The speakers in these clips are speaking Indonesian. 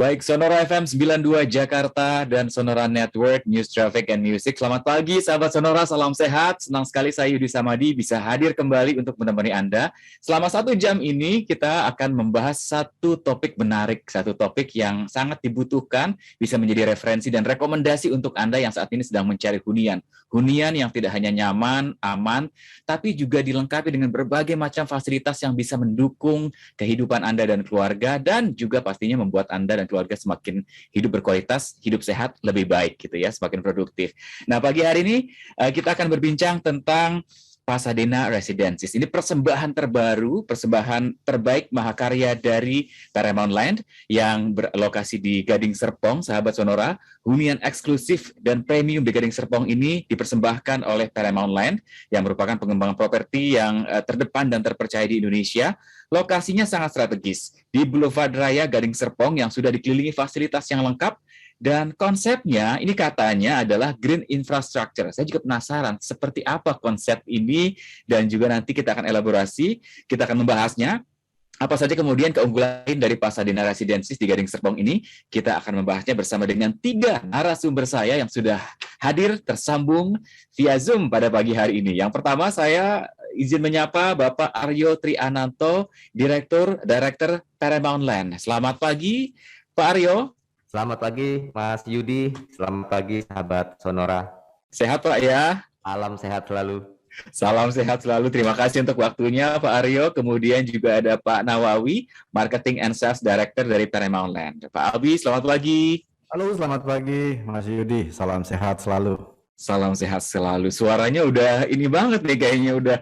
Baik, Sonora FM 92 Jakarta dan Sonora Network News Traffic and Music. Selamat pagi sahabat Sonora, salam sehat. Senang sekali saya Yudi Samadi bisa hadir kembali untuk menemani Anda. Selama 1 jam ini kita akan membahas satu topik menarik, satu topik yang sangat dibutuhkan, bisa menjadi referensi dan rekomendasi untuk Anda yang saat ini sedang mencari hunian. Hunian yang tidak hanya nyaman, aman, tapi juga dilengkapi dengan berbagai macam fasilitas yang bisa mendukung kehidupan Anda dan keluarga, dan juga pastinya membuat Anda dan keluarga semakin hidup berkualitas, hidup sehat, lebih baik gitu ya, semakin produktif. Nah, pagi hari ini kita akan berbincang tentang Pasadena Residences. Ini persembahan terbaru, persembahan terbaik mahakarya dari Paramount Land yang berlokasi di Gading Serpong, sahabat Sonora. Hunian eksklusif dan premium di Gading Serpong ini dipersembahkan oleh Paramount Land yang merupakan pengembangan properti yang terdepan dan terpercaya di Indonesia. Lokasinya sangat strategis di Boulevard Raya Gading Serpong yang sudah dikelilingi fasilitas yang lengkap. Dan konsepnya ini katanya adalah green infrastructure. Saya juga penasaran seperti apa konsep ini dan juga nanti kita akan elaborasi, kita akan membahasnya. Apa saja kemudian keunggulan dari Pasadena Residences di Gading Serpong ini, kita akan membahasnya bersama dengan 3 narasumber saya yang sudah hadir tersambung via Zoom pada pagi hari ini. Yang pertama saya izin menyapa Bapak Aryo Triananto, Direktur Paramount Land. Selamat pagi, Pak Aryo. Selamat pagi, Mas Yudi. Selamat pagi, sahabat Sonora. Sehat, Pak, ya? Salam sehat selalu. Salam sehat selalu. Terima kasih untuk waktunya, Pak Aryo. Kemudian juga ada Pak Nawawi, Marketing and Sales Director dari Paramount Land. Pak Albi, selamat pagi. Halo, selamat pagi, Mas Yudi. Salam sehat selalu. Salam sehat selalu. Suaranya udah ini banget nih, kayaknya udah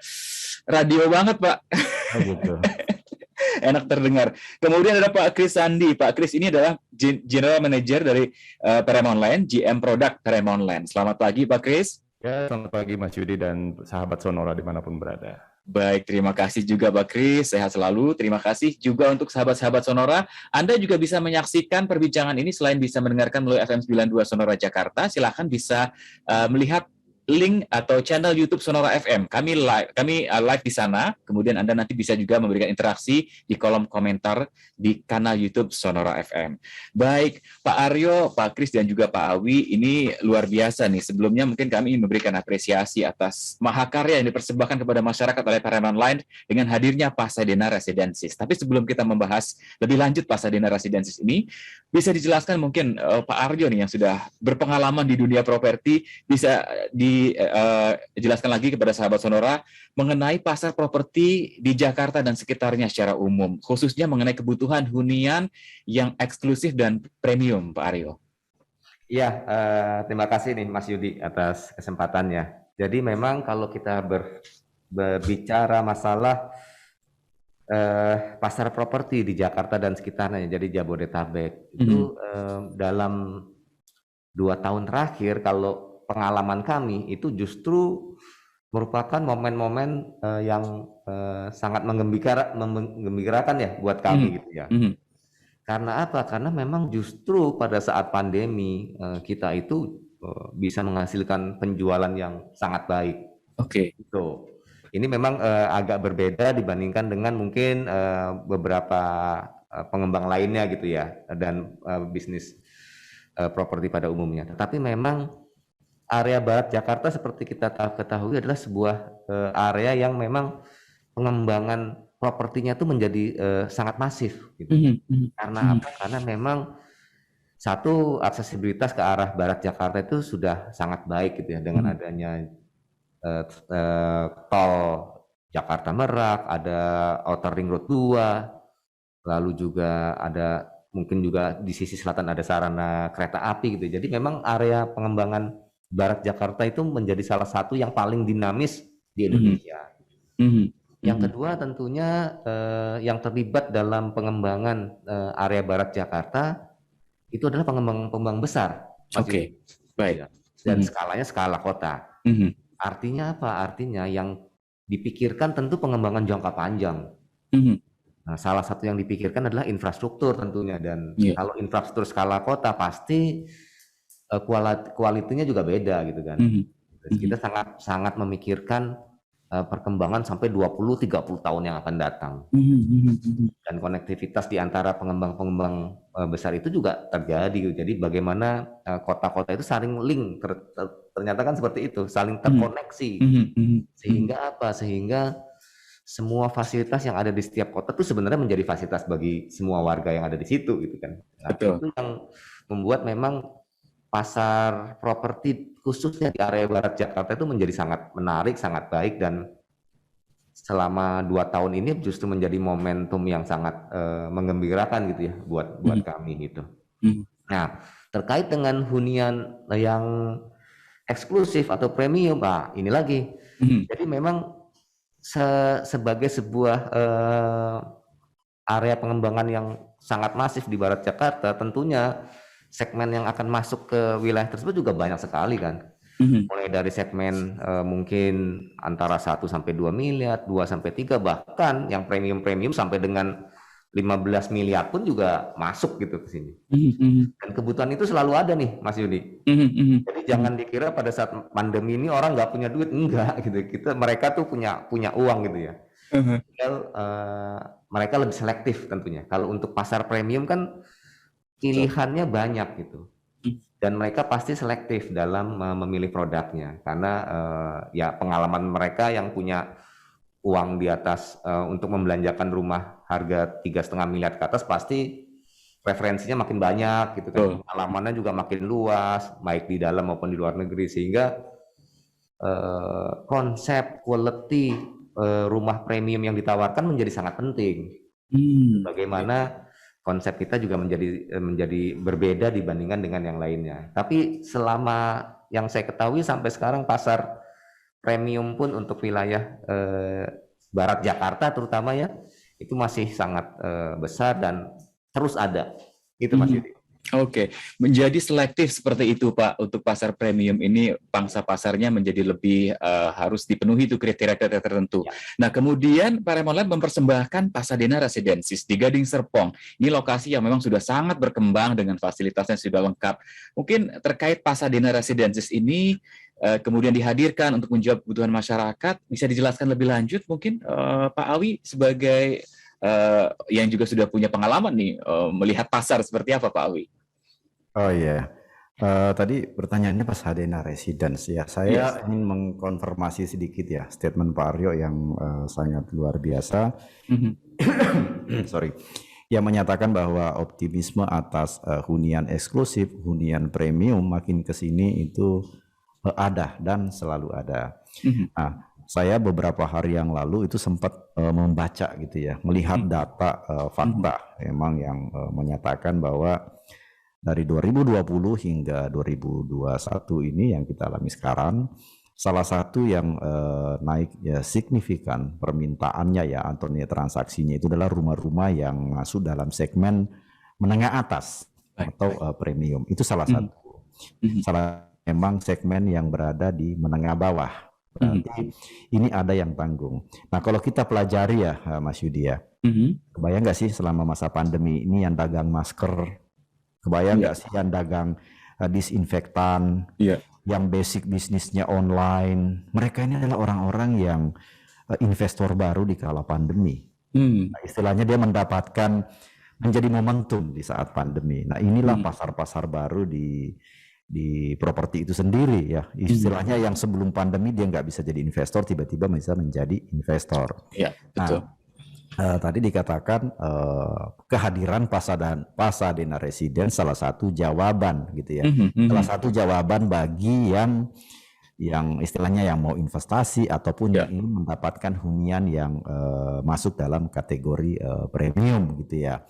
radio banget, Pak. Oh, gitu. Enak terdengar. Kemudian ada Pak Kris Sandi. Pak Kris ini adalah General Manager dari Paramount Land, GM Product Paramount Land. Selamat pagi, Pak Kris. Ya, selamat pagi Mas Yudi dan sahabat Sonora dimanapun berada. Baik, terima kasih juga Pak Kris. Sehat selalu. Terima kasih juga untuk sahabat-sahabat Sonora. Anda juga bisa menyaksikan perbincangan ini selain bisa mendengarkan melalui FM 92 Sonora Jakarta. Silakan bisa melihat link atau channel YouTube Sonora FM. Kami live di sana. Kemudian Anda nanti bisa juga memberikan interaksi di kolom komentar di kanal YouTube Sonora FM. Baik, Pak Aryo, Pak Kris, dan juga Pak Awi, ini luar biasa nih. Sebelumnya mungkin kami memberikan apresiasi atas mahakarya yang dipersembahkan kepada masyarakat oleh Paramount Land dengan hadirnya Pasadena Residences. Tapi sebelum kita membahas lebih lanjut Pasadena Residences ini, bisa dijelaskan mungkin Pak Aryo nih yang sudah berpengalaman di dunia properti, bisa dijelaskan lagi kepada sahabat Sonora mengenai pasar properti di Jakarta dan sekitarnya secara umum, khususnya mengenai kebutuhan hunian yang eksklusif dan premium, Pak Aryo. Iya, terima kasih nih Mas Yudi atas kesempatannya. Jadi memang kalau kita berbicara masalah pasar properti di Jakarta dan sekitarnya, jadi Jabodetabek, itu dalam 2 tahun terakhir, kalau pengalaman kami itu justru merupakan momen-momen yang sangat menggembirakan ya buat kami gitu ya. Karena apa? Karena memang justru pada saat pandemi kita itu bisa menghasilkan penjualan yang sangat baik. Oke. Gitu. Ini memang agak berbeda dibandingkan dengan mungkin beberapa pengembang lainnya gitu ya, dan bisnis properti pada umumnya. Tetapi memang area Barat Jakarta seperti kita ketahui adalah sebuah area yang memang pengembangan propertinya itu menjadi sangat masif gitu. Karena apa? Karena memang satu, aksesibilitas ke arah Barat Jakarta itu sudah sangat baik gitu ya, dengan adanya tol Jakarta Merak, ada Outer Ring Road 2, lalu juga ada mungkin juga di sisi selatan ada sarana kereta api gitu. Jadi memang area pengembangan Barat Jakarta itu menjadi salah satu yang paling dinamis di Indonesia. Yang kedua tentunya yang terlibat dalam pengembangan area Barat Jakarta itu adalah pengembang besar. Oke, baik. Dan skalanya skala kota. Artinya apa? Artinya yang dipikirkan tentu pengembangan jangka panjang. Nah, salah satu yang dipikirkan adalah infrastruktur tentunya, dan kalau infrastruktur skala kota pasti kualitinya juga beda gitu kan. Kita sangat memikirkan perkembangan sampai 20-30 tahun yang akan datang. Dan konektivitas di antara pengembang-pengembang besar itu juga terjadi. Jadi bagaimana kota-kota itu saling link, ternyata kan seperti itu, saling terkoneksi. Sehingga apa? Sehingga semua fasilitas yang ada di setiap kota itu sebenarnya menjadi fasilitas bagi semua warga yang ada di situ gitu kan. Nah, itu yang membuat memang pasar properti khususnya di area barat Jakarta itu menjadi sangat menarik, sangat baik, dan selama 2 tahun ini justru menjadi momentum yang sangat menggembirakan gitu ya buat kami gitu. Nah, terkait dengan hunian yang eksklusif atau premium, ini lagi. Jadi memang sebagai sebuah area pengembangan yang sangat masif di barat Jakarta, tentunya segmen yang akan masuk ke wilayah tersebut juga banyak sekali kan. Mulai dari segmen mungkin antara 1 sampai 2 miliar, 2 sampai 3, bahkan yang premium-premium sampai dengan 15 miliar pun juga masuk gitu ke sini. Dan kebutuhan itu selalu ada nih Mas Yudi. Jadi jangan dikira pada saat pandemi ini orang nggak punya duit, enggak gitu. Mereka tuh punya uang gitu ya. Mereka lebih selektif tentunya. Kalau untuk pasar premium kan pilihannya banyak gitu, dan mereka pasti selektif dalam memilih produknya karena ya pengalaman mereka yang punya uang di atas untuk membelanjakan rumah harga 3,5 miliar ke atas pasti preferensinya makin banyak gitu kan. Pengalamannya juga makin luas baik di dalam maupun di luar negeri, sehingga konsep quality rumah premium yang ditawarkan menjadi sangat penting. Bagaimana konsep kita juga menjadi berbeda dibandingkan dengan yang lainnya. Tapi selama yang saya ketahui sampai sekarang pasar premium pun untuk wilayah barat Jakarta terutama ya, itu masih sangat besar dan terus ada. Itu Mas Yudi. Oke, menjadi selektif seperti itu Pak untuk pasar premium ini, pangsa pasarnya menjadi lebih harus dipenuhi itu kriteria-kriteria tertentu. Ya. Nah kemudian Pak Raymond Land mempersembahkan Pasadena Residences di Gading Serpong. Ini lokasi yang memang sudah sangat berkembang dengan fasilitasnya sudah lengkap. Mungkin terkait Pasadena Residences ini kemudian dihadirkan untuk menjawab kebutuhan masyarakat, bisa dijelaskan lebih lanjut mungkin Pak Awi sebagai yang juga sudah punya pengalaman nih melihat pasar seperti apa Pak Awi? Oh iya, tadi pertanyaannya Pasadena Residence ya. Saya ingin mengkonfirmasi sedikit ya statement Pak Aryo yang sangat luar biasa. Sorry, yang menyatakan bahwa optimisme atas hunian eksklusif, hunian premium makin ke sini itu ada dan selalu ada. Nah, saya beberapa hari yang lalu itu sempat membaca gitu ya, melihat data fakta memang yang menyatakan bahwa dari 2020 hingga 2021 ini yang kita alami sekarang, salah satu yang naik ya signifikan permintaannya ya atau nilai transaksinya itu adalah rumah-rumah yang masuk dalam segmen menengah atas atau premium. Itu salah satu. Memang segmen yang berada di menengah bawah. Berarti ini ada yang tanggung. Nah kalau kita pelajari ya Mas Yudi ya, kebayang nggak sih selama masa pandemi ini yang dagang masker, kebayang nggak sih yang dagang disinfektan, yang basic bisnisnya online, mereka ini adalah orang-orang yang investor baru di kala pandemi. Nah, istilahnya dia mendapatkan menjadi momentum di saat pandemi. Nah inilah pasar-pasar baru di properti itu sendiri ya, istilahnya yang sebelum pandemi dia nggak bisa jadi investor, tiba-tiba bisa menjadi investor. Ya, betul. Nah, tadi dikatakan kehadiran Pasadena Residence salah satu jawaban gitu ya, salah satu jawaban bagi yang istilahnya yang mau investasi ataupun yang ingin mendapatkan hunian yang masuk dalam kategori premium gitu ya.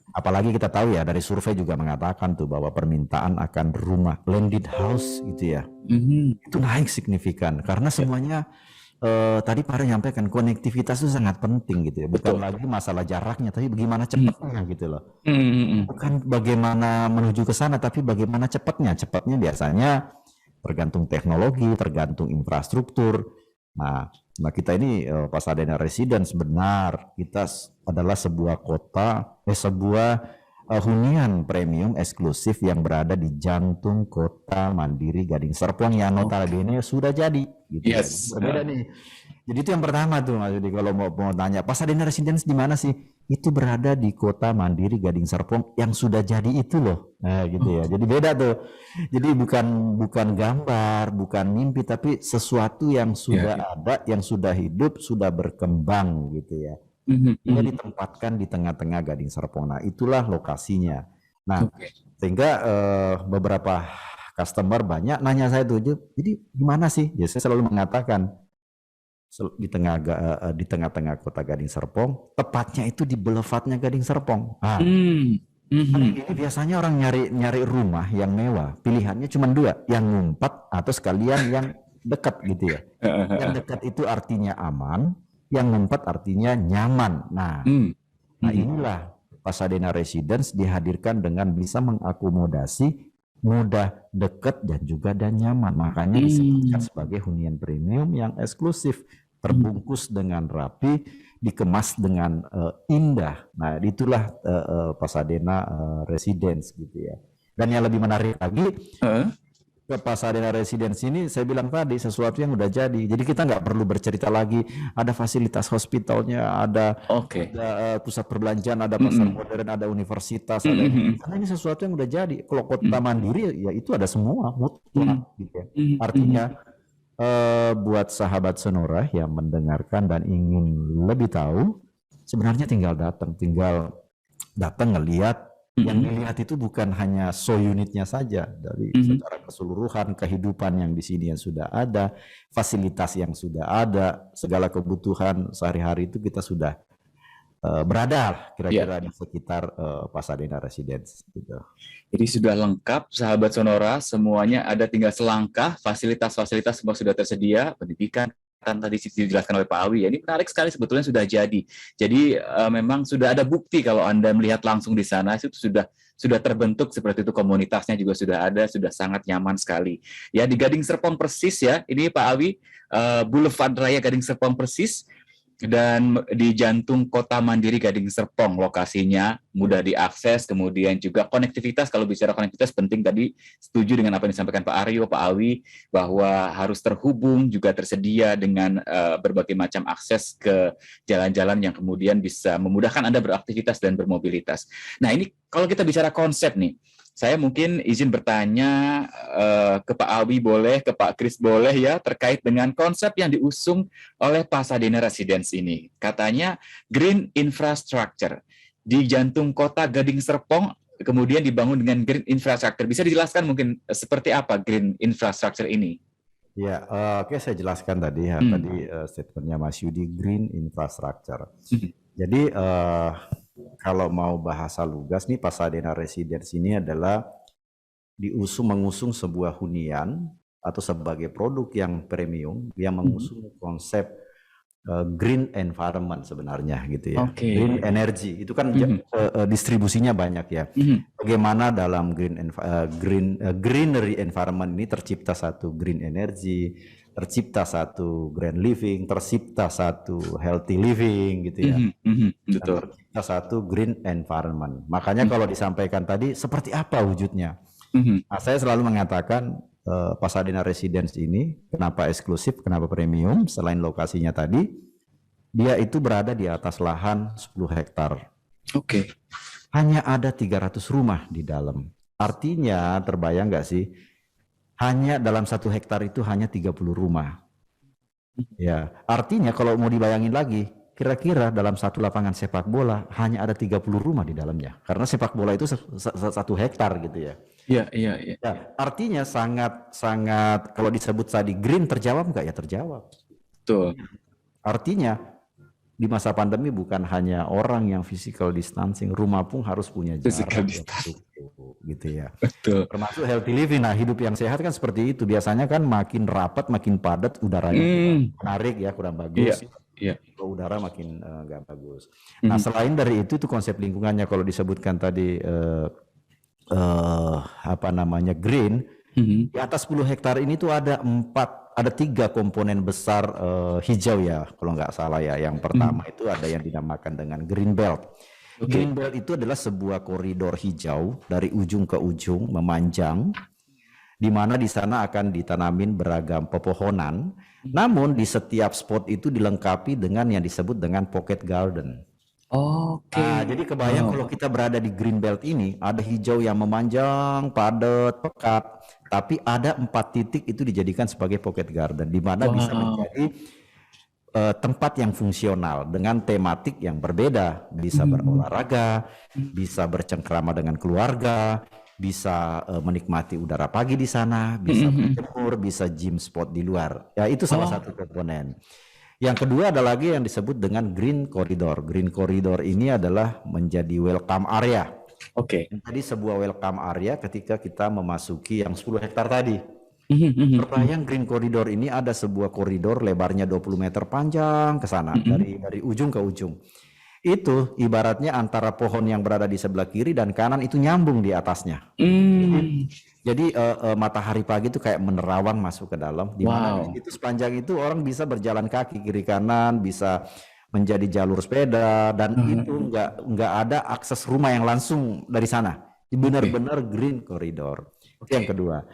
Apalagi kita tahu ya dari survei juga mengatakan tuh bahwa permintaan akan rumah landed house gitu ya, itu naik signifikan karena semuanya tadi Pak Ray nyampaikan konektivitas itu sangat penting gitu ya, bukan lagi masalah jaraknya tapi bagaimana cepatnya gitu loh, bukan bagaimana menuju ke sana tapi bagaimana cepatnya biasanya tergantung teknologi, tergantung infrastruktur. Nah kita ini Pasadena Residence benar, kita adalah sebuah kota, sebuah hunian premium eksklusif yang berada di jantung kota mandiri Gading Serpong yang notabene sudah jadi. Gitu. Yes. Berbeda nih. Jadi itu yang pertama tuh Mas Yudi, kalau mau tanya Pasadena Residence di mana sih? Itu berada di Kota Mandiri Gading Serpong yang sudah jadi itu loh. Nah, gitu ya. Jadi beda tuh. Jadi bukan gambar, bukan mimpi, tapi sesuatu yang sudah ada, yang sudah hidup, sudah berkembang gitu ya. Dia ditempatkan di tengah-tengah Gading Serpong. Nah, itulah lokasinya. Nah, sehingga beberapa customer banyak nanya saya tuh, jadi gimana sih? Ya saya selalu mengatakan di tengah-tengah kota Gading Serpong, tepatnya itu di boulevardnya Gading Serpong. Nah, ini biasanya orang nyari rumah yang mewah, pilihannya cuma dua, yang ngumpat atau sekalian yang dekat gitu ya. Yang dekat itu artinya aman, yang ngumpat artinya nyaman. Nah, inilah Pasadena Residence dihadirkan dengan bisa mengakomodasi mudah, dekat, dan nyaman. Makanya disebutkan sebagai hunian premium yang eksklusif, terbungkus dengan rapi, dikemas dengan indah. Nah, itulah Pasadena Residence gitu ya. Dan yang lebih menarik lagi, ke Pasadena Residence ini saya bilang tadi sesuatu yang udah jadi. Jadi kita nggak perlu bercerita lagi ada fasilitas hospitalnya, ada pusat perbelanjaan, ada pasar modern, ada universitas, karena ini sesuatu yang udah jadi. Kalau Kota Mandiri ya itu ada semua mutlak gitu ya. Artinya buat sahabat Sonora yang mendengarkan dan ingin lebih tahu, sebenarnya tinggal datang ngelihat. Yang dilihat itu bukan hanya show unitnya saja, dari secara keseluruhan kehidupan yang di sini yang sudah ada, fasilitas yang sudah ada, segala kebutuhan sehari-hari itu kita sudah berada kira-kira di sekitar Pasadena Residence gitu. Jadi sudah lengkap sahabat Sonora, semuanya ada, tinggal selangkah, fasilitas-fasilitas semua sudah tersedia, pendidikan kan tadi dijelaskan oleh Pak Awi ya, ini menarik sekali, sebetulnya sudah jadi. Jadi memang sudah ada bukti kalau Anda melihat langsung di sana itu sudah terbentuk seperti itu, komunitasnya juga sudah ada, sudah sangat nyaman sekali. Ya di Gading Serpong persis ya, ini Pak Awi, Boulevard Raya Gading Serpong persis, dan di jantung Kota Mandiri Gading Serpong lokasinya, mudah diakses, kemudian juga konektivitas. Kalau bicara konektivitas penting, tadi setuju dengan apa yang disampaikan Pak Aryo, Pak Awi, bahwa harus terhubung, juga tersedia dengan berbagai macam akses ke jalan-jalan yang kemudian bisa memudahkan Anda beraktivitas dan bermobilitas. Nah ini kalau kita bicara konsep nih, saya mungkin izin bertanya ke Pak Awi boleh, ke Pak Kris boleh ya, terkait dengan konsep yang diusung oleh Pasadena Residence ini. Katanya green infrastructure di jantung kota Gading Serpong, kemudian dibangun dengan green infrastructure. Bisa dijelaskan mungkin seperti apa green infrastructure ini? Ya, oke, saya jelaskan tadi ya, tadi statementnya Mas Yudi, green infrastructure. Jadi kalau mau bahasa lugas nih, Pasadena Residence ini adalah mengusung sebuah hunian atau sebagai produk yang premium yang mengusung konsep green environment sebenarnya gitu ya. Green energy itu kan distribusinya banyak ya. Bagaimana dalam greenery environment ini tercipta satu green energy, tercipta satu grand living, tercipta satu healthy living gitu ya. Betul. Dan tercipta satu green environment. Makanya kalau disampaikan tadi seperti apa wujudnya? Nah, saya selalu mengatakan Pasadena Residence ini kenapa eksklusif, kenapa premium, selain lokasinya tadi, dia itu berada di atas lahan 10 hektar. Hanya ada 300 rumah di dalam. Artinya terbayang nggak sih? Hanya dalam 1 hektar itu hanya 30 rumah. Ya, artinya kalau mau dibayangin lagi, kira-kira dalam satu lapangan sepak bola hanya ada 30 rumah di dalamnya. Karena sepak bola itu 1 hektar gitu ya. Iya. Ya, artinya sangat kalau disebut tadi green, terjawab nggak? Ya terjawab. Betul. Artinya di masa pandemi bukan hanya orang yang physical distancing, rumah pun harus punya jarak gitu ya. Betul. Termasuk healthy living. Nah, hidup yang sehat kan seperti itu. Biasanya kan makin rapat, makin padat, udaranya menarik ya, kurang bagus. Udara makin nggak bagus. Nah, selain dari itu konsep lingkungannya kalau disebutkan tadi green, di atas 10 hektar ini tuh ada 3 komponen besar hijau ya, kalau nggak salah ya. Yang pertama itu ada yang dinamakan dengan green belt. Green belt itu adalah sebuah koridor hijau dari ujung ke ujung memanjang di mana di sana akan ditanamin beragam pepohonan, namun di setiap spot itu dilengkapi dengan yang disebut dengan pocket garden. Oke. Nah, jadi kebayang kalau kita berada di green belt ini, ada hijau yang memanjang, padat, pekat, tapi ada 4 titik itu dijadikan sebagai pocket garden, di mana bisa menjadi tempat yang fungsional dengan tematik yang berbeda, bisa berolahraga, bisa bercengkrama dengan keluarga, bisa menikmati udara pagi di sana, bisa berjemur, bisa gym spot di luar. Ya, itu salah satu komponen. Yang kedua ada lagi yang disebut dengan green corridor. Green corridor ini adalah menjadi welcome area. Oke. Jadi sebuah welcome area ketika kita memasuki yang 10 hektar tadi. Terbayang green corridor ini ada sebuah koridor lebarnya 20 meter panjang ke sana, dari ujung ke ujung. Itu ibaratnya antara pohon yang berada di sebelah kiri dan kanan itu nyambung di atasnya. Jadi matahari pagi itu kayak menerawang masuk ke dalam, di mana itu sepanjang itu orang bisa berjalan kaki kiri kanan, bisa menjadi jalur sepeda, dan itu nggak ada akses rumah yang langsung dari sana. Benar-benar green corridor. Itu yang kedua.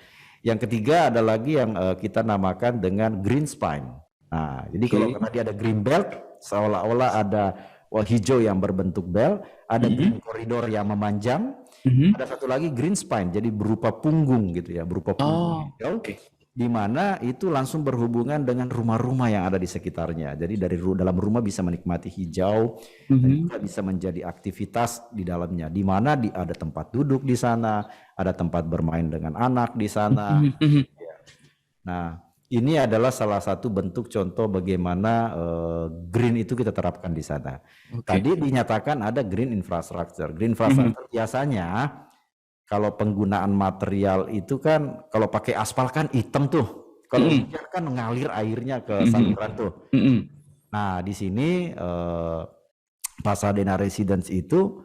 Yang ketiga ada lagi yang kita namakan dengan green spine. Nah, jadi kalau tadi ada green belt, seolah-olah ada hijau yang berbentuk bel, ada green corridor yang memanjang, ada satu lagi green spine, jadi berupa punggung gitu ya, berupa punggung hijau, di mana itu langsung berhubungan dengan rumah-rumah yang ada di sekitarnya. Jadi dari dalam rumah bisa menikmati hijau, dan juga bisa menjadi aktivitas di dalamnya, di mana ada tempat duduk di sana, ada tempat bermain dengan anak di sana. Nah, ini adalah salah satu bentuk contoh bagaimana green itu kita terapkan di sana. Tadi dinyatakan ada green infrastructure. Green infrastructure biasanya kalau penggunaan material itu kan kalau pakai aspal kan hitam tuh. Kalau hujan kan ngalir airnya ke saluran tuh. Nah, di sini Pasadena Residence itu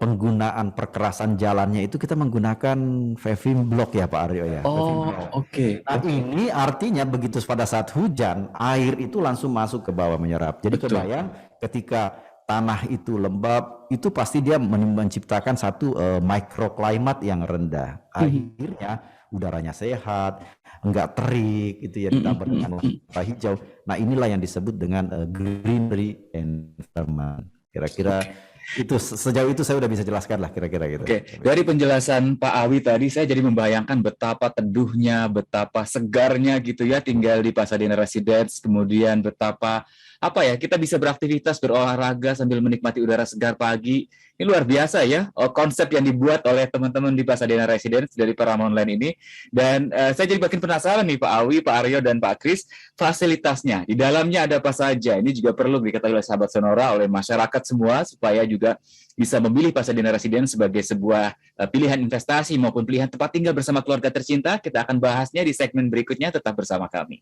penggunaan perkerasan jalannya itu kita menggunakan paving block ya Pak Aryo ya. Nah, ini artinya begitu pada saat hujan air itu langsung masuk ke bawah menyerap. Jadi kebayang ketika tanah itu lembab itu pasti dia menciptakan satu microclimate yang rendah. Akhirnya udaranya sehat, enggak terik itu ya, ditambah dengan warna hijau. Nah, inilah yang disebut dengan greenery environment. Kira-kira itu sejauh itu saya udah bisa jelaskan lah kira-kira gitu. Dari penjelasan Pak Awi tadi saya jadi membayangkan betapa teduhnya, betapa segarnya gitu ya tinggal di Pasadena Residence, kemudian betapa kita bisa beraktivitas berolahraga sambil menikmati udara segar pagi. Ini luar biasa ya konsep yang dibuat oleh teman-teman di Pasadena Residence dari Paramount Land ini. Dan saya jadi makin penasaran nih Pak Awi, Pak Aryo, dan Pak Kris, fasilitasnya di dalamnya ada apa saja? Ini juga perlu diketahui oleh sahabat Sonora, oleh masyarakat semua supaya juga bisa memilih Pasadena Residence sebagai sebuah pilihan investasi maupun pilihan tempat tinggal bersama keluarga tercinta. Kita akan bahasnya di segmen berikutnya, tetap bersama kami.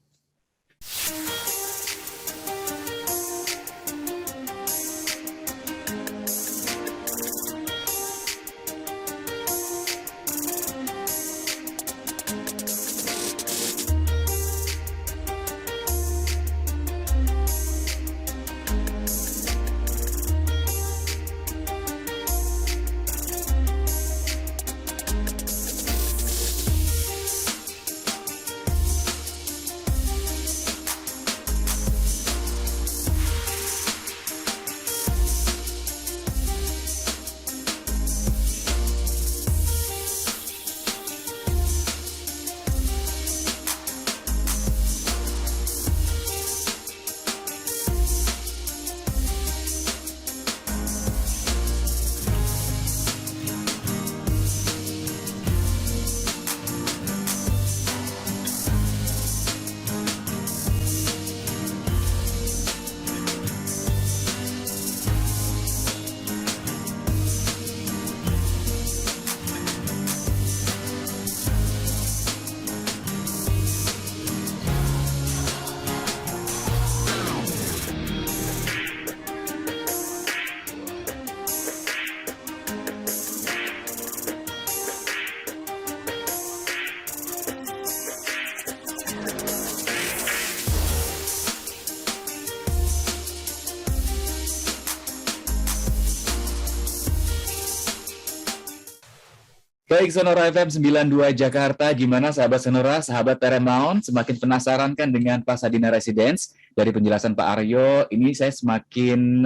Baik, Sonora FM 92 Jakarta, gimana sahabat Sonora, sahabat Paramount, semakin penasaran kan dengan Pasadena Residence? Dari penjelasan Pak Aryo, ini saya semakin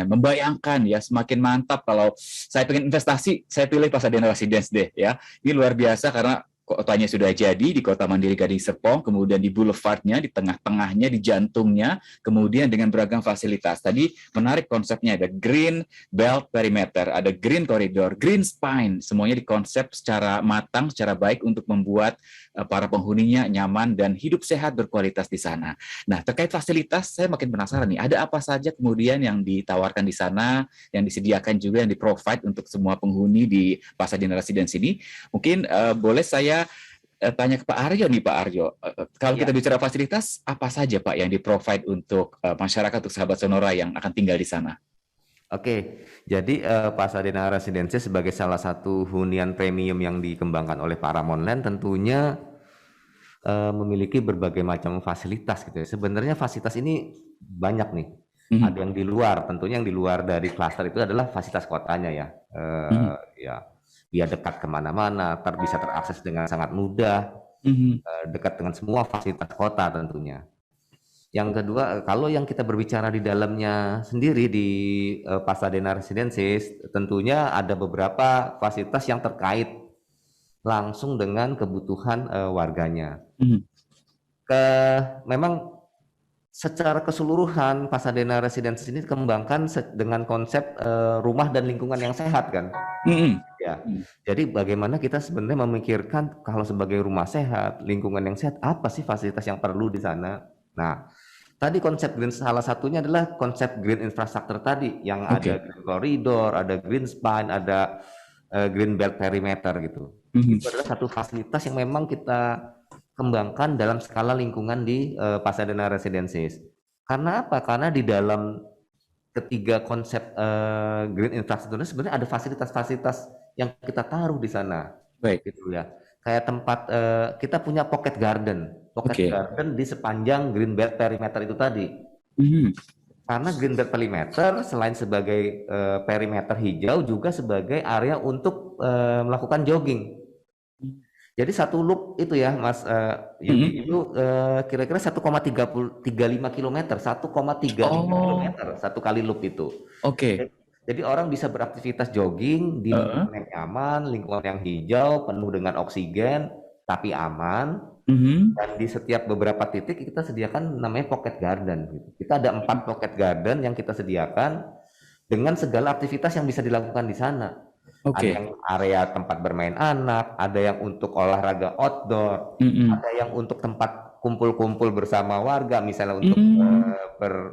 membayangkan ya, semakin mantap kalau saya pengen investasi, saya pilih Pasadena Residence deh ya. Ini luar biasa karena kotanya sudah jadi di Kota Mandiri Gading Serpong, kemudian di boulevardnya, di tengah-tengahnya, di jantungnya, kemudian dengan beragam fasilitas. Tadi menarik konsepnya, ada Green Belt Perimeter, ada Green Corridor, Green Spine, semuanya dikonsep secara matang, secara baik untuk membuat para penghuninya nyaman dan hidup sehat berkualitas di sana. Nah, terkait fasilitas, saya makin penasaran nih, ada apa saja kemudian yang ditawarkan di sana, yang disediakan juga, yang di-provide untuk semua penghuni di Pasadena Residence ini. Mungkin boleh saya tanya ke Pak Aryo nih, Pak Aryo. Kalau kita bicara fasilitas, apa saja Pak yang di-provide untuk masyarakat, untuk sahabat Sonora yang akan tinggal di sana? Oke, jadi Pasadena Residences sebagai salah satu hunian premium yang dikembangkan oleh Paramount Land tentunya memiliki berbagai macam fasilitas gitu ya. Sebenarnya fasilitas ini banyak nih. Ada yang di luar, tentunya yang di luar dari klaster itu adalah fasilitas kotanya ya. Ya, dia dekat kemana-mana, bisa terakses dengan sangat mudah, dekat dengan semua fasilitas kota tentunya. Yang kedua, kalau yang kita berbicara di dalamnya sendiri di Pasadena Residences, tentunya ada beberapa fasilitas yang terkait langsung dengan kebutuhan warganya. Memang secara keseluruhan Pasadena Residences ini dikembangkan dengan konsep rumah dan lingkungan yang sehat kan. Ya, jadi bagaimana kita sebenarnya memikirkan kalau sebagai rumah sehat, lingkungan yang sehat, apa sih fasilitas yang perlu di sana? Nah, tadi konsep green salah satunya adalah konsep green infrastructure tadi yang ada green corridor, ada green spine, ada green belt perimeter gitu. Itu adalah satu fasilitas yang memang kita kembangkan dalam skala lingkungan di Pasadena Residences. Karena apa? Karena di dalam ketiga konsep green infrastructure sebenarnya ada fasilitas-fasilitas yang kita taruh di sana. Baik, gitu ya. Kayak tempat kita punya pocket garden di sepanjang green belt perimeter itu tadi. Karena green belt perimeter selain sebagai perimeter hijau juga sebagai area untuk melakukan jogging. Jadi satu loop itu ya Mas itu kira-kira 1,35 km, 1,35 km satu kali loop itu. Jadi orang bisa beraktivitas jogging di lingkungan yang nyaman, lingkungan yang hijau, penuh dengan oksigen, tapi aman. Dan di setiap beberapa titik kita sediakan namanya pocket garden. Gitu. Kita ada 4 pocket garden yang kita sediakan dengan segala aktivitas yang bisa dilakukan di sana. Ada yang area tempat bermain anak, ada yang untuk olahraga outdoor, ada yang untuk tempat kumpul-kumpul bersama warga, misalnya untuk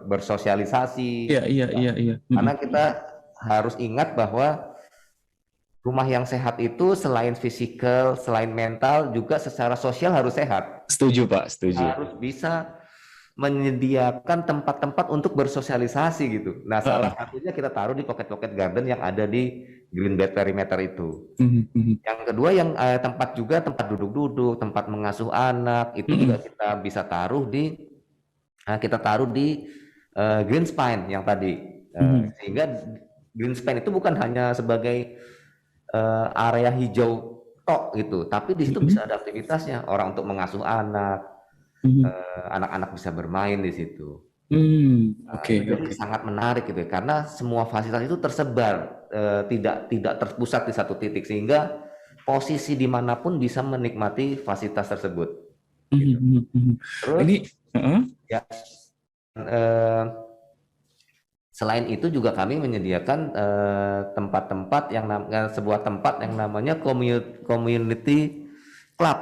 bersosialisasi. Iya. Karena kita harus ingat bahwa rumah yang sehat itu selain fisikal, selain mental, juga secara sosial harus sehat. Setuju Pak, setuju. Harus bisa menyediakan tempat-tempat untuk bersosialisasi gitu. Nah, salah satunya kita taruh di pocket-pocket garden yang ada di green belt perimeter itu. Yang kedua yang tempat duduk-duduk, tempat mengasuh anak, itu juga kita bisa taruh di green spine yang tadi. Sehingga green spine itu bukan hanya sebagai area hijau tok gitu, tapi di situ bisa ada aktivitasnya, orang untuk mengasuh anak, anak-anak bisa bermain di situ. Jadi sangat menarik gitu, karena semua fasilitas itu tersebar, tidak terpusat di satu titik, sehingga posisi dimanapun bisa menikmati fasilitas tersebut. Gitu. Terus ini ya. Selain itu juga kami menyediakan tempat-tempat sebuah tempat yang namanya community club.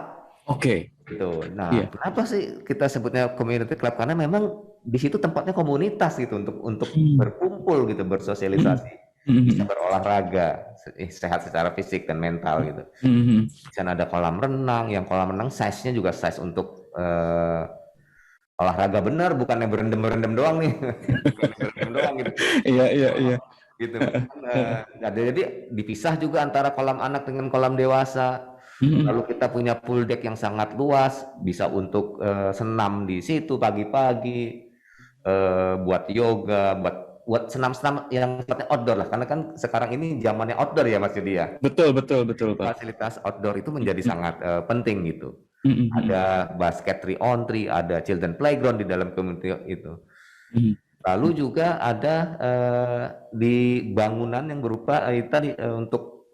Gitu. Nah, kenapa sih kita sebutnya community club? Karena memang di situ tempatnya komunitas gitu untuk berkumpul gitu, bersosialisasi, bisa berolahraga, sehat secara fisik dan mental gitu. Di sana ada kolam renang, yang kolam renang size-nya juga size untuk olahraga benar, bukannya berendam doang nih. Berendam doang gitu. Iya. Gitu. Jadi dipisah juga antara kolam anak dengan kolam dewasa. Lalu kita punya pool deck yang sangat luas, bisa untuk senam di situ pagi-pagi, buat yoga, buat buat senam-senam yang sifatnya outdoor lah, karena kan sekarang ini zamannya outdoor ya Mas Yudi ya. Betul, betul, betul, Pak. Fasilitas outdoor itu menjadi sangat penting gitu. Mm-mm. Ada basket 3-on-3, ada children playground di dalam community itu. Lalu juga ada di bangunan yang berupa tadi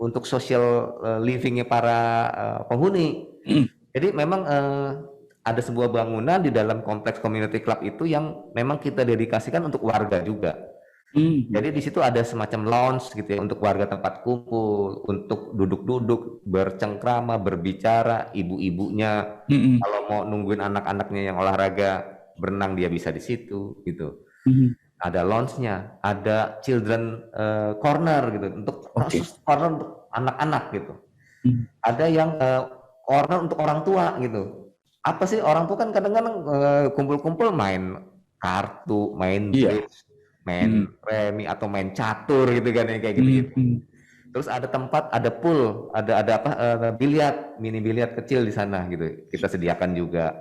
untuk social livingnya para penghuni. Jadi memang ada sebuah bangunan di dalam kompleks community club itu yang memang kita dedikasikan untuk warga juga. Jadi di situ ada semacam lounge gitu ya untuk warga tempat kumpul, untuk duduk-duduk, bercengkrama, berbicara, ibu-ibunya kalau mau nungguin anak-anaknya yang olahraga berenang dia bisa di situ gitu. Ada lounge-nya, ada children corner gitu untuk corner untuk anak-anak gitu. Ada yang corner untuk orang tua gitu. Apa sih orang tua kan kadang-kadang kumpul-kumpul main kartu, main bridge, main remi atau main catur gitu kan ya kayak gitu. Terus ada tempat, ada pool, ada biliar, mini biliar kecil di sana gitu. Kita sediakan juga.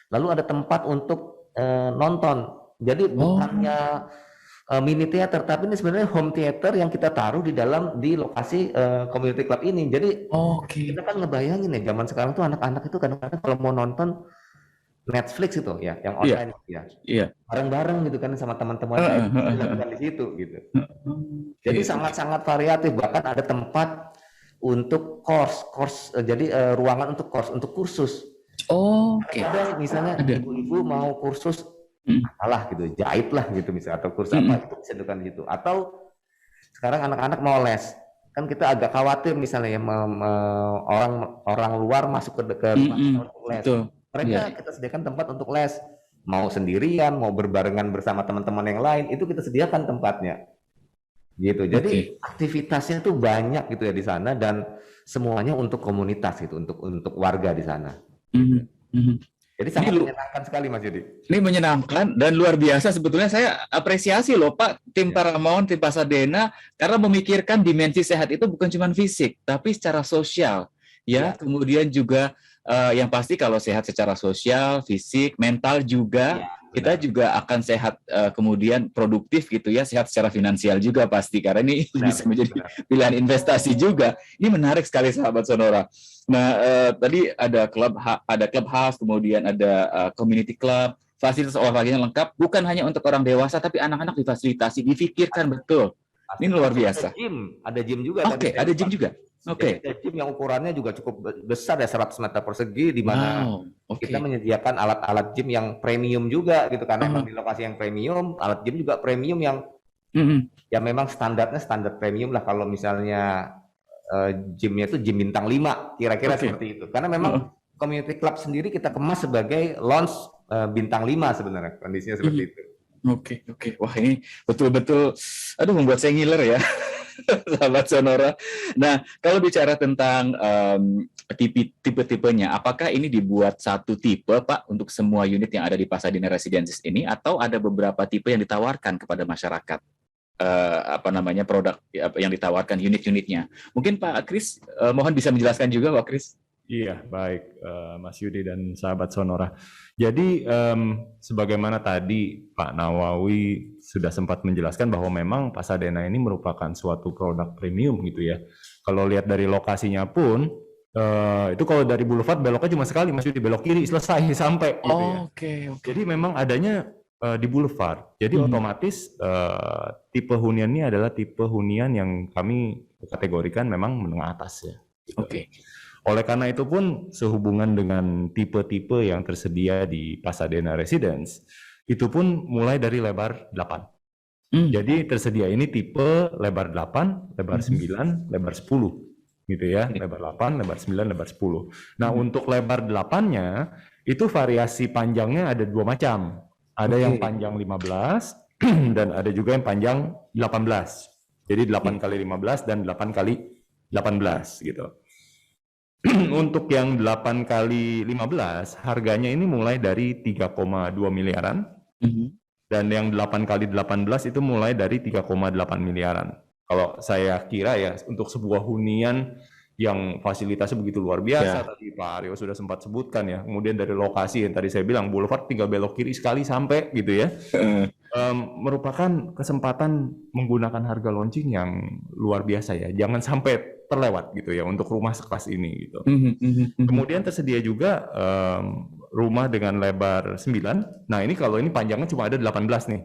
Lalu ada tempat untuk nonton. Jadi bukannya mini theater, tapi ini sebenarnya home theater yang kita taruh di lokasi community club ini. Jadi kita kan ngebayangin ya zaman sekarang tuh anak-anak itu kadang-kadang kalau mau nonton Netflix itu ya, yang online bareng-bareng gitu kan sama teman-teman dilakukan di situ gitu. Jadi sangat-sangat variatif, bahkan ada tempat untuk course, jadi ruangan untuk course, untuk kursus. Ada misalnya ibu-ibu mau kursus apalah gitu, jahit lah gitu misalnya, atau kursus apa itu bisa dilakukan di situ. Atau sekarang anak-anak mau les, kan kita agak khawatir misalnya ya orang luar masuk ke rumah untuk les. Mereka kita sediakan tempat untuk les, mau sendirian, mau berbarengan bersama teman-teman yang lain, itu kita sediakan tempatnya. Gitu. Jadi aktivitasnya tuh banyak gitu ya di sana dan semuanya untuk komunitas gitu, untuk warga di sana. Jadi sangat menyenangkan sekali Mas Yudi. Ini menyenangkan dan luar biasa sebetulnya. Saya apresiasi loh Pak, tim Paramount, tim Pasadena, karena memikirkan dimensi sehat itu bukan cuma fisik, tapi secara sosial. Kemudian juga yang pasti kalau sehat secara sosial, fisik, mental juga, kita juga akan sehat, kemudian produktif gitu ya, sehat secara finansial juga pasti, karena ini bisa menjadi pilihan investasi juga. Ini menarik sekali sahabat Sonora. Nah, tadi ada clubhouse, kemudian ada community club, fasilitas olahraganya lengkap, bukan hanya untuk orang dewasa, tapi anak-anak difasilitasi, difikirkan betul. Ini luar biasa. Ada gym juga. Ada gym juga. Ada gym yang ukurannya juga cukup besar ya, 100 meter persegi, di mana kita menyediakan alat-alat gym yang premium juga gitu, karena memang di lokasi yang premium, alat gym juga premium yang ya memang standar premium lah. Kalau misalnya gymnya itu gym bintang 5 kira-kira seperti itu, karena memang community club sendiri kita kemas sebagai lounge bintang 5 sebenarnya, kondisinya seperti itu. Wah, ini betul-betul membuat saya ngiler ya. Sahabat Sonora. Nah, kalau bicara tentang tipe-tipenya, apakah ini dibuat satu tipe, Pak, untuk semua unit yang ada di Pasadena Residences ini, atau ada beberapa tipe yang ditawarkan kepada masyarakat? Produk yang ditawarkan, unit-unitnya. Mungkin Pak Kris, mohon bisa menjelaskan juga, Pak Kris. Iya, baik Mas Yudi dan sahabat Sonora. Jadi sebagaimana tadi Pak Nawawi sudah sempat menjelaskan bahwa memang Pasadena ini merupakan suatu produk premium gitu ya. Kalau lihat dari lokasinya pun, itu kalau dari Boulevard beloknya cuma sekali, Mas Yudi, belok kiri selesai sampai gitu ya. Jadi memang adanya di Boulevard. Jadi otomatis tipe huniannya adalah tipe hunian yang kami kategorikan memang menengah atas ya. Oleh karena itu pun sehubungan dengan tipe-tipe yang tersedia di Pasadena Residence, itu pun mulai dari lebar 8. Jadi tersedia ini tipe lebar 8, lebar 9, lebar 10 gitu ya. Lebar 8, lebar 9, lebar 10. Nah, untuk lebar 8-nya itu variasi panjangnya ada 2 macam. Ada yang panjang 15 dan ada juga yang panjang 18. Jadi 8 kali 15 dan 8 kali 18 gitu. Untuk yang 8 kali 15 harganya ini mulai dari 3,2 miliaran dan yang 8 kali 18 itu mulai dari 3,8 miliaran. Kalau saya kira ya untuk sebuah hunian yang fasilitasnya begitu luar biasa, tadi Pak Aryo sudah sempat sebutkan ya, kemudian dari lokasi yang tadi saya bilang Boulevard tinggal belok kiri sekali sampai gitu ya. merupakan kesempatan menggunakan harga launching yang luar biasa ya. Jangan sampai terlewat gitu ya untuk rumah sekelas ini gitu. Kemudian tersedia juga rumah dengan lebar 9. Nah, ini kalau ini panjangnya cuma ada 18 nih.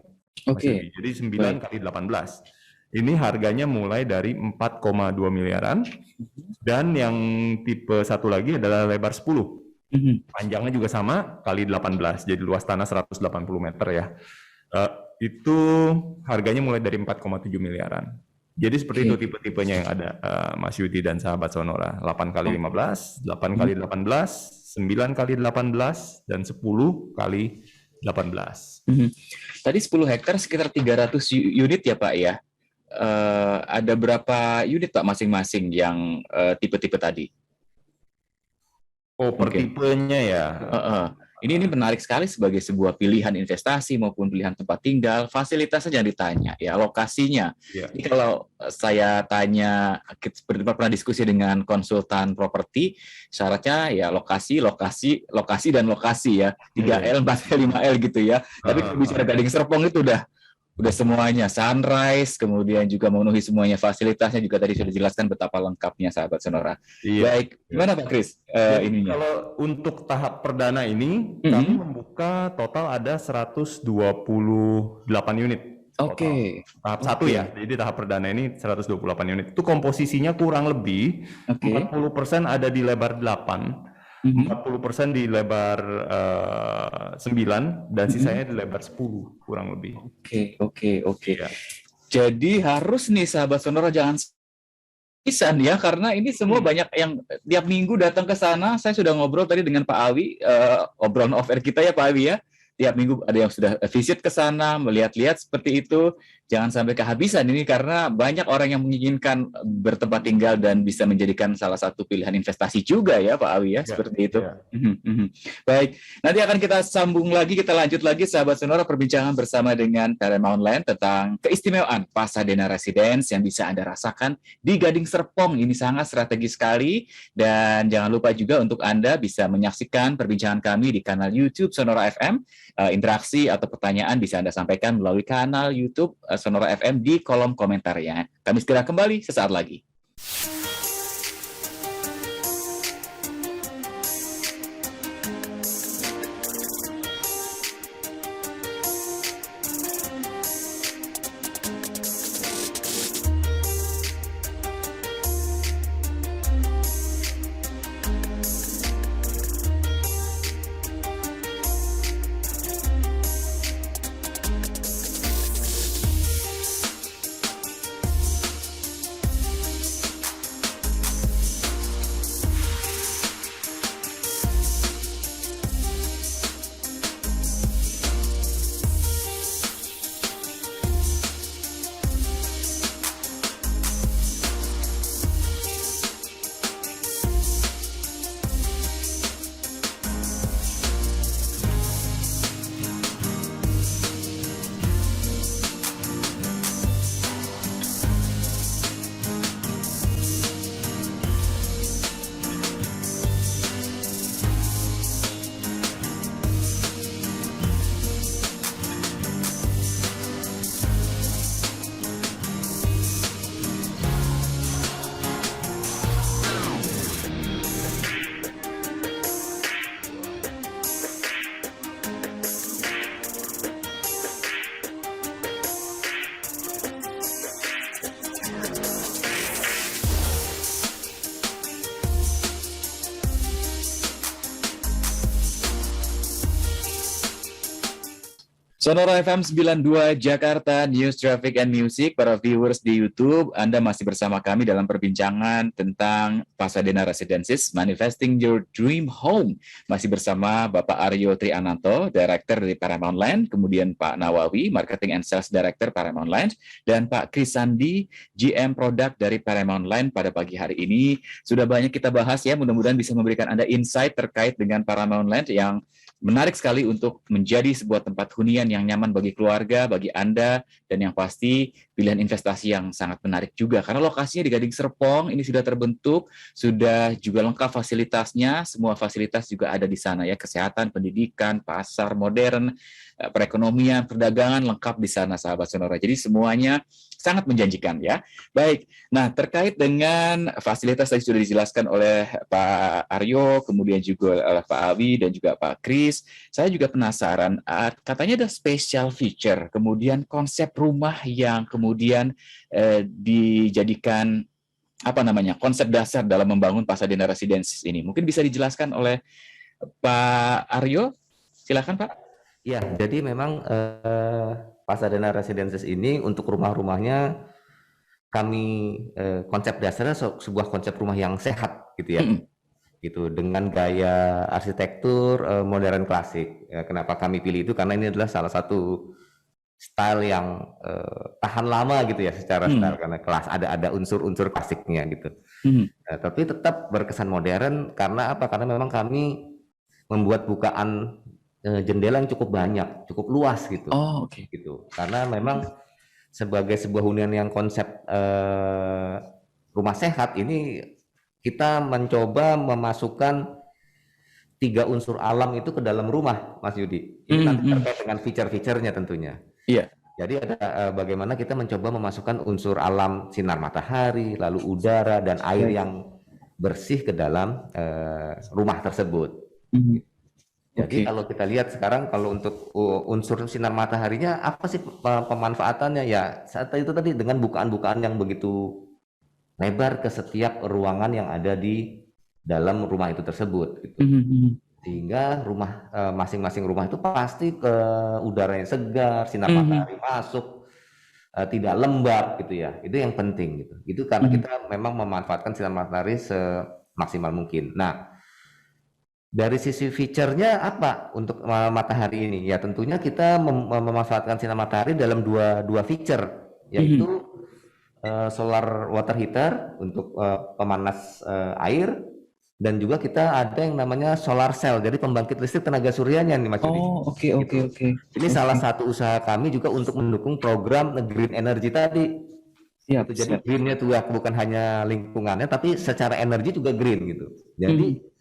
Oke. Jadi 9 kali 18. Ini harganya mulai dari 4,2 miliaran. Dan yang tipe satu lagi adalah lebar 10. Panjangnya juga sama kali 18, jadi luas tanah 180 meter ya. Itu harganya mulai dari 4,7 miliaran. Jadi seperti itu tipe-tipenya yang ada, Mas Yudi dan sahabat Sonora. 8 kali 15, 8 kali 18, 9 kali 18, dan 10 kali 18. Tadi 10 hektar sekitar 300 unit ya Pak ya. Ada berapa unit Pak masing-masing yang tipe-tipe tadi? Oh, per tipenya ya. Ini menarik sekali sebagai sebuah pilihan investasi maupun pilihan tempat tinggal. Fasilitasnya jangan ditanya, ya lokasinya. Jadi kalau saya tanya, kita pernah diskusi dengan konsultan properti, syaratnya ya lokasi, dan lokasi ya. 3L, 4L, 5L gitu ya. Tapi kalau bicara Gading Serpong itu udah semuanya, sunrise, kemudian juga memenuhi semuanya fasilitasnya, juga tadi sudah dijelaskan betapa lengkapnya sahabat Sonora. Baik, gimana Pak Kris ininya? Kalau untuk tahap perdana ini, kami membuka total ada 128 unit. Oke. Tahap 1 ya, jadi tahap perdana ini 128 unit. Itu komposisinya kurang lebih 40% ada di lebar 8, 40% di lebar 9, dan sisanya di lebar 10 kurang lebih. Oke. Ya. Jadi harus nih sahabat Sonora jangan pisan ya, karena ini semua banyak yang tiap minggu datang ke sana. Saya sudah ngobrol tadi dengan Pak Awi, obrolan off air kita ya Pak Awi ya. Tiap minggu ada yang sudah visit ke sana, melihat-lihat seperti itu. Jangan sampai kehabisan ini, karena banyak orang yang menginginkan bertempat tinggal dan bisa menjadikan salah satu pilihan investasi juga ya Pak Awi ya, seperti itu. Baik, nanti akan kita sambung lagi, kita lanjut lagi sahabat Sonora perbincangan bersama dengan Paramount Land tentang keistimewaan Pasadena Residence yang bisa Anda rasakan di Gading Serpong. Ini sangat strategis sekali, dan jangan lupa juga untuk Anda bisa menyaksikan perbincangan kami di kanal YouTube Sonora FM. Interaksi atau pertanyaan bisa Anda sampaikan melalui kanal YouTube Sonora FM di kolom komentarnya. Kami segera kembali sesaat lagi. Sonora FM 92 Jakarta, News, Traffic, and Music. Para viewers di YouTube, Anda masih bersama kami dalam perbincangan tentang Pasadena Residences, Manifesting Your Dream Home. Masih bersama Bapak Aryo Triananto, Director dari Paramount Land, kemudian Pak Nawawi, Marketing and Sales Director Paramount Land, dan Pak Kris Sandi, GM Product dari Paramount Land pada pagi hari ini. Sudah banyak kita bahas ya, mudah-mudahan bisa memberikan Anda insight terkait dengan Paramount Land yang menarik sekali untuk menjadi sebuah tempat hunian yang nyaman bagi keluarga, bagi Anda, dan yang pasti pilihan investasi yang sangat menarik juga karena lokasinya di Gading Serpong ini sudah terbentuk, sudah juga lengkap fasilitasnya, semua fasilitas juga ada di sana ya, kesehatan, pendidikan, pasar modern, perekonomian, perdagangan lengkap di sana sahabat Sonora. Jadi semuanya sangat menjanjikan ya. Baik. Nah, terkait dengan fasilitas tadi sudah dijelaskan oleh Pak Aryo, kemudian juga oleh Pak Awi dan juga Pak Kris. Saya juga penasaran, katanya ada special feature, kemudian konsep rumah yang kemudian dijadikan konsep dasar dalam membangun Pasadena Residences ini. Mungkin bisa dijelaskan oleh Pak Aryo? Silakan Pak. Ya, jadi memang Pasadena Residences ini untuk rumah-rumahnya kami konsep dasarnya sebuah konsep rumah yang sehat gitu ya. Gitu dengan gaya arsitektur modern klasik. Ya, kenapa kami pilih itu karena ini adalah salah satu style yang tahan lama gitu ya secara style karena kelas ada unsur-unsur klasiknya gitu. Tapi tetap berkesan modern karena apa? Karena memang kami membuat bukaan jendela yang cukup banyak, cukup luas gitu. Oh, oke. Gitu. Karena memang sebagai sebuah hunian yang konsep rumah sehat ini kita mencoba memasukkan 3 unsur alam itu ke dalam rumah, Mas Yudi. Ini nanti terkait dengan fitur-fiturnya tentunya. Iya. Jadi ada bagaimana kita mencoba memasukkan unsur alam sinar matahari, lalu udara dan air yang bersih ke dalam rumah tersebut. Jadi kalau kita lihat sekarang kalau untuk unsur sinar mataharinya apa sih pemanfaatannya ya saat itu tadi dengan bukaan-bukaan yang begitu lebar ke setiap ruangan yang ada di dalam rumah itu tersebut gitu. Sehingga rumah masing-masing rumah itu pasti ke udara yang segar, sinar matahari masuk, tidak lembab gitu ya. Itu yang penting gitu. Itu karena kita memang memanfaatkan sinar matahari semaksimal mungkin. Nah, dari sisi fiturnya apa untuk matahari ini? Ya tentunya kita memanfaatkan sinar matahari dalam dua fitur, yaitu solar water heater untuk pemanas air, dan juga kita ada yang namanya solar cell, jadi pembangkit listrik tenaga suryanya nih Mas Yudi. Oh, oke. Ini salah satu usaha kami juga untuk mendukung program green energy tadi. Siap, Jadi greennya tuh bukan hanya lingkungannya, tapi secara energi juga green gitu. Jadi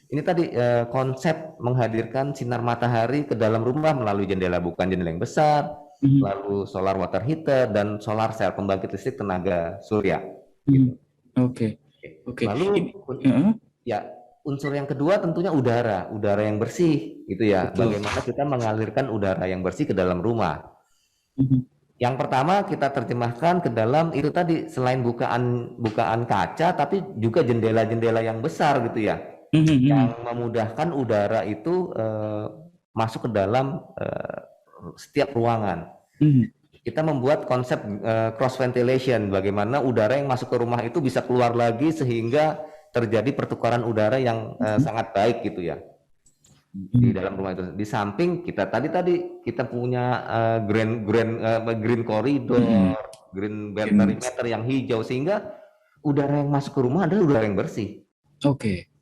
ini tadi konsep menghadirkan sinar matahari ke dalam rumah melalui jendela, bukan jendela yang besar, lalu solar water heater dan solar cell pembangkit listrik tenaga surya. Gitu. Oke. Lalu ya unsur yang kedua tentunya udara yang bersih, gitu ya. Betul. Bagaimana kita mengalirkan udara yang bersih ke dalam rumah. Yang pertama kita terjemahkan ke dalam itu tadi selain bukaan kaca, tapi juga jendela-jendela yang besar gitu ya. Yang memudahkan udara itu masuk ke dalam setiap ruangan. Kita membuat konsep cross ventilation, bagaimana udara yang masuk ke rumah itu bisa keluar lagi sehingga terjadi pertukaran udara yang sangat baik gitu ya di dalam rumah itu. Di samping kita tadi kita punya green corridor, green perimeter yang hijau sehingga udara yang masuk ke rumah adalah udara yang bersih.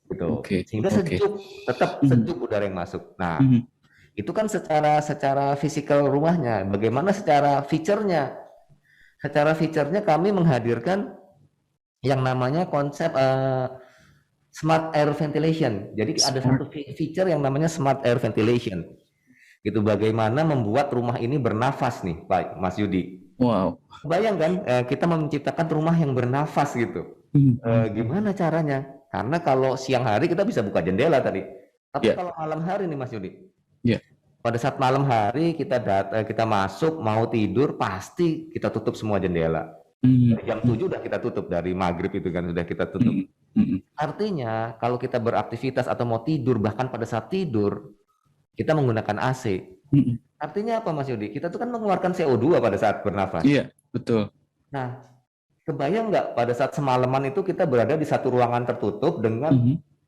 Gitu. Sehingga sejuk, tetap sejuk udara yang masuk. Nah, itu kan secara fisikal rumahnya. Bagaimana secara fiturnya? Secara fiturnya kami menghadirkan yang namanya konsep smart air ventilation. Jadi ada satu fitur yang namanya smart air ventilation. Gitu, bagaimana membuat rumah ini bernafas nih, Pak Mas Yudi. Wow. Bayangkan kita menciptakan rumah yang bernafas gitu. Gimana caranya? Karena kalau siang hari kita bisa buka jendela tadi, tapi kalau malam hari nih Mas Yudi, pada saat malam hari kita masuk mau tidur pasti kita tutup semua jendela. Dari jam 7 udah kita tutup, dari maghrib itu kan sudah kita tutup. Artinya kalau kita beraktivitas atau mau tidur, bahkan pada saat tidur kita menggunakan AC. Artinya apa Mas Yudi? Kita tuh kan mengeluarkan CO2 pada saat bernafas. Iya, betul. Nah, kebayang nggak pada saat semalaman itu kita berada di satu ruangan tertutup dengan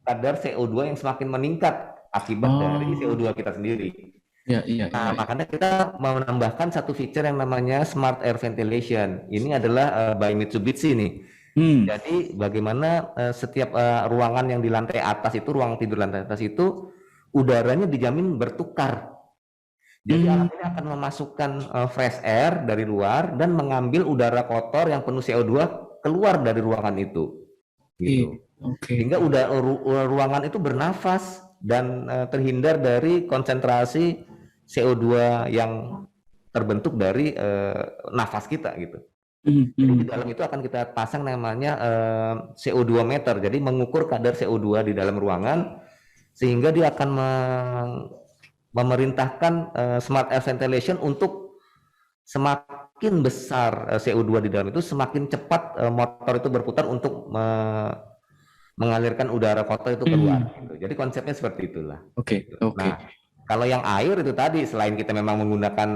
kadar CO2 yang semakin meningkat akibat dari CO2 kita sendiri. Nah, makanya kita mau menambahkan satu fitur yang namanya Smart Air Ventilation. Ini adalah by Mitsubishi nih. Jadi bagaimana setiap ruangan yang di lantai atas itu, ruang tidur lantai atas itu, udaranya dijamin bertukar. Jadi alat ini akan memasukkan fresh air dari luar dan mengambil udara kotor yang penuh CO2 keluar dari ruangan itu, gitu. Sehingga ruangan itu bernafas dan terhindar dari konsentrasi CO2 yang terbentuk dari nafas kita, gitu. Jadi di dalam itu akan kita pasang namanya CO2 meter. Jadi mengukur kadar CO2 di dalam ruangan sehingga dia akan memerintahkan smart air ventilation untuk semakin besar CO2 di dalam itu, semakin cepat motor itu berputar untuk mengalirkan udara kotor itu keluar. Gitu. Jadi konsepnya seperti itulah. Nah, kalau yang air itu tadi, selain kita memang menggunakan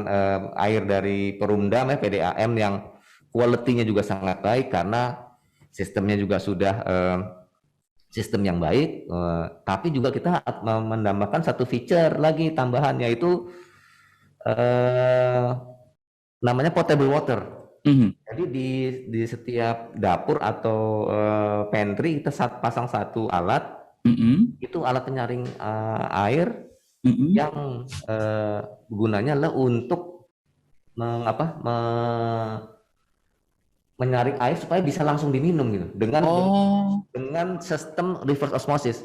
air dari Perumda, PDAM yang quality-nya juga sangat baik karena sistemnya juga sudah sistem yang baik, tapi juga kita menambahkan satu feature lagi tambahan, yaitu namanya potable water. Jadi di setiap dapur atau pantry kita pasang satu alat, itu alat penyaring air yang gunanya adalah untuk menyaring air supaya bisa langsung diminum gitu dengan sistem reverse osmosis.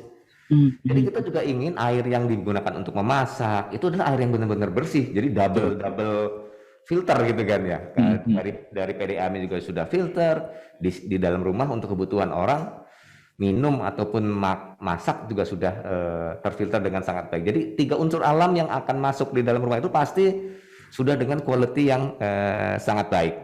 Jadi kita juga ingin air yang digunakan untuk memasak itu adalah air yang benar-benar bersih. Jadi double filter gitu kan ya. Dari PDAM juga sudah filter di dalam rumah untuk kebutuhan orang minum ataupun masak juga sudah terfilter dengan sangat baik. Jadi 3 unsur alam yang akan masuk di dalam rumah itu pasti sudah dengan quality yang sangat baik.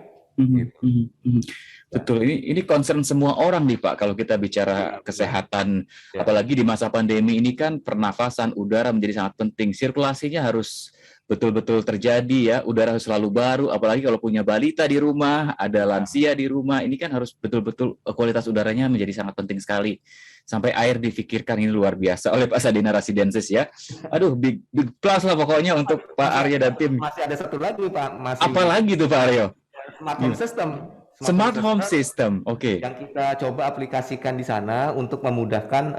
Betul, ini concern semua orang nih Pak, kalau kita bicara kesehatan, apalagi di masa pandemi ini kan pernafasan udara menjadi sangat penting, sirkulasinya harus betul-betul terjadi ya, udara harus selalu baru, apalagi kalau punya balita di rumah, ada lansia di rumah, ini kan harus betul-betul kualitas udaranya menjadi sangat penting sekali. Sampai air difikirkan, ini luar biasa oleh Pak Sadena Rasidensis ya. Aduh, big plus lah pokoknya untuk Pak Arya dan tim. Masih ada satu lagi Pak. Apa lagi tuh Pak Aryo? Smart home system. Smart home system, oke. Yang kita coba aplikasikan di sana untuk memudahkan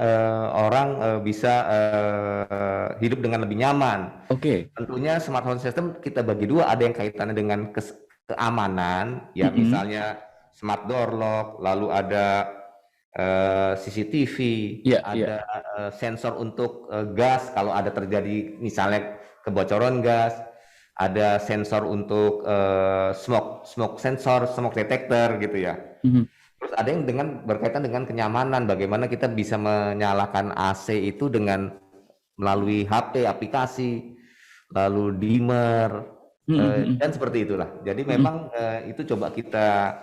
orang bisa hidup dengan lebih nyaman. Tentunya smart home system kita bagi 2, ada yang kaitannya dengan keamanan, ya misalnya smart door lock, lalu ada CCTV, ada sensor untuk gas kalau ada terjadi misalnya kebocoran gas. Ada sensor untuk smoke sensor, smoke detector gitu ya. Terus ada yang berkaitan dengan kenyamanan, bagaimana kita bisa menyalakan AC itu dengan melalui HP, aplikasi, lalu dimmer, dan seperti itulah. Jadi memang itu coba kita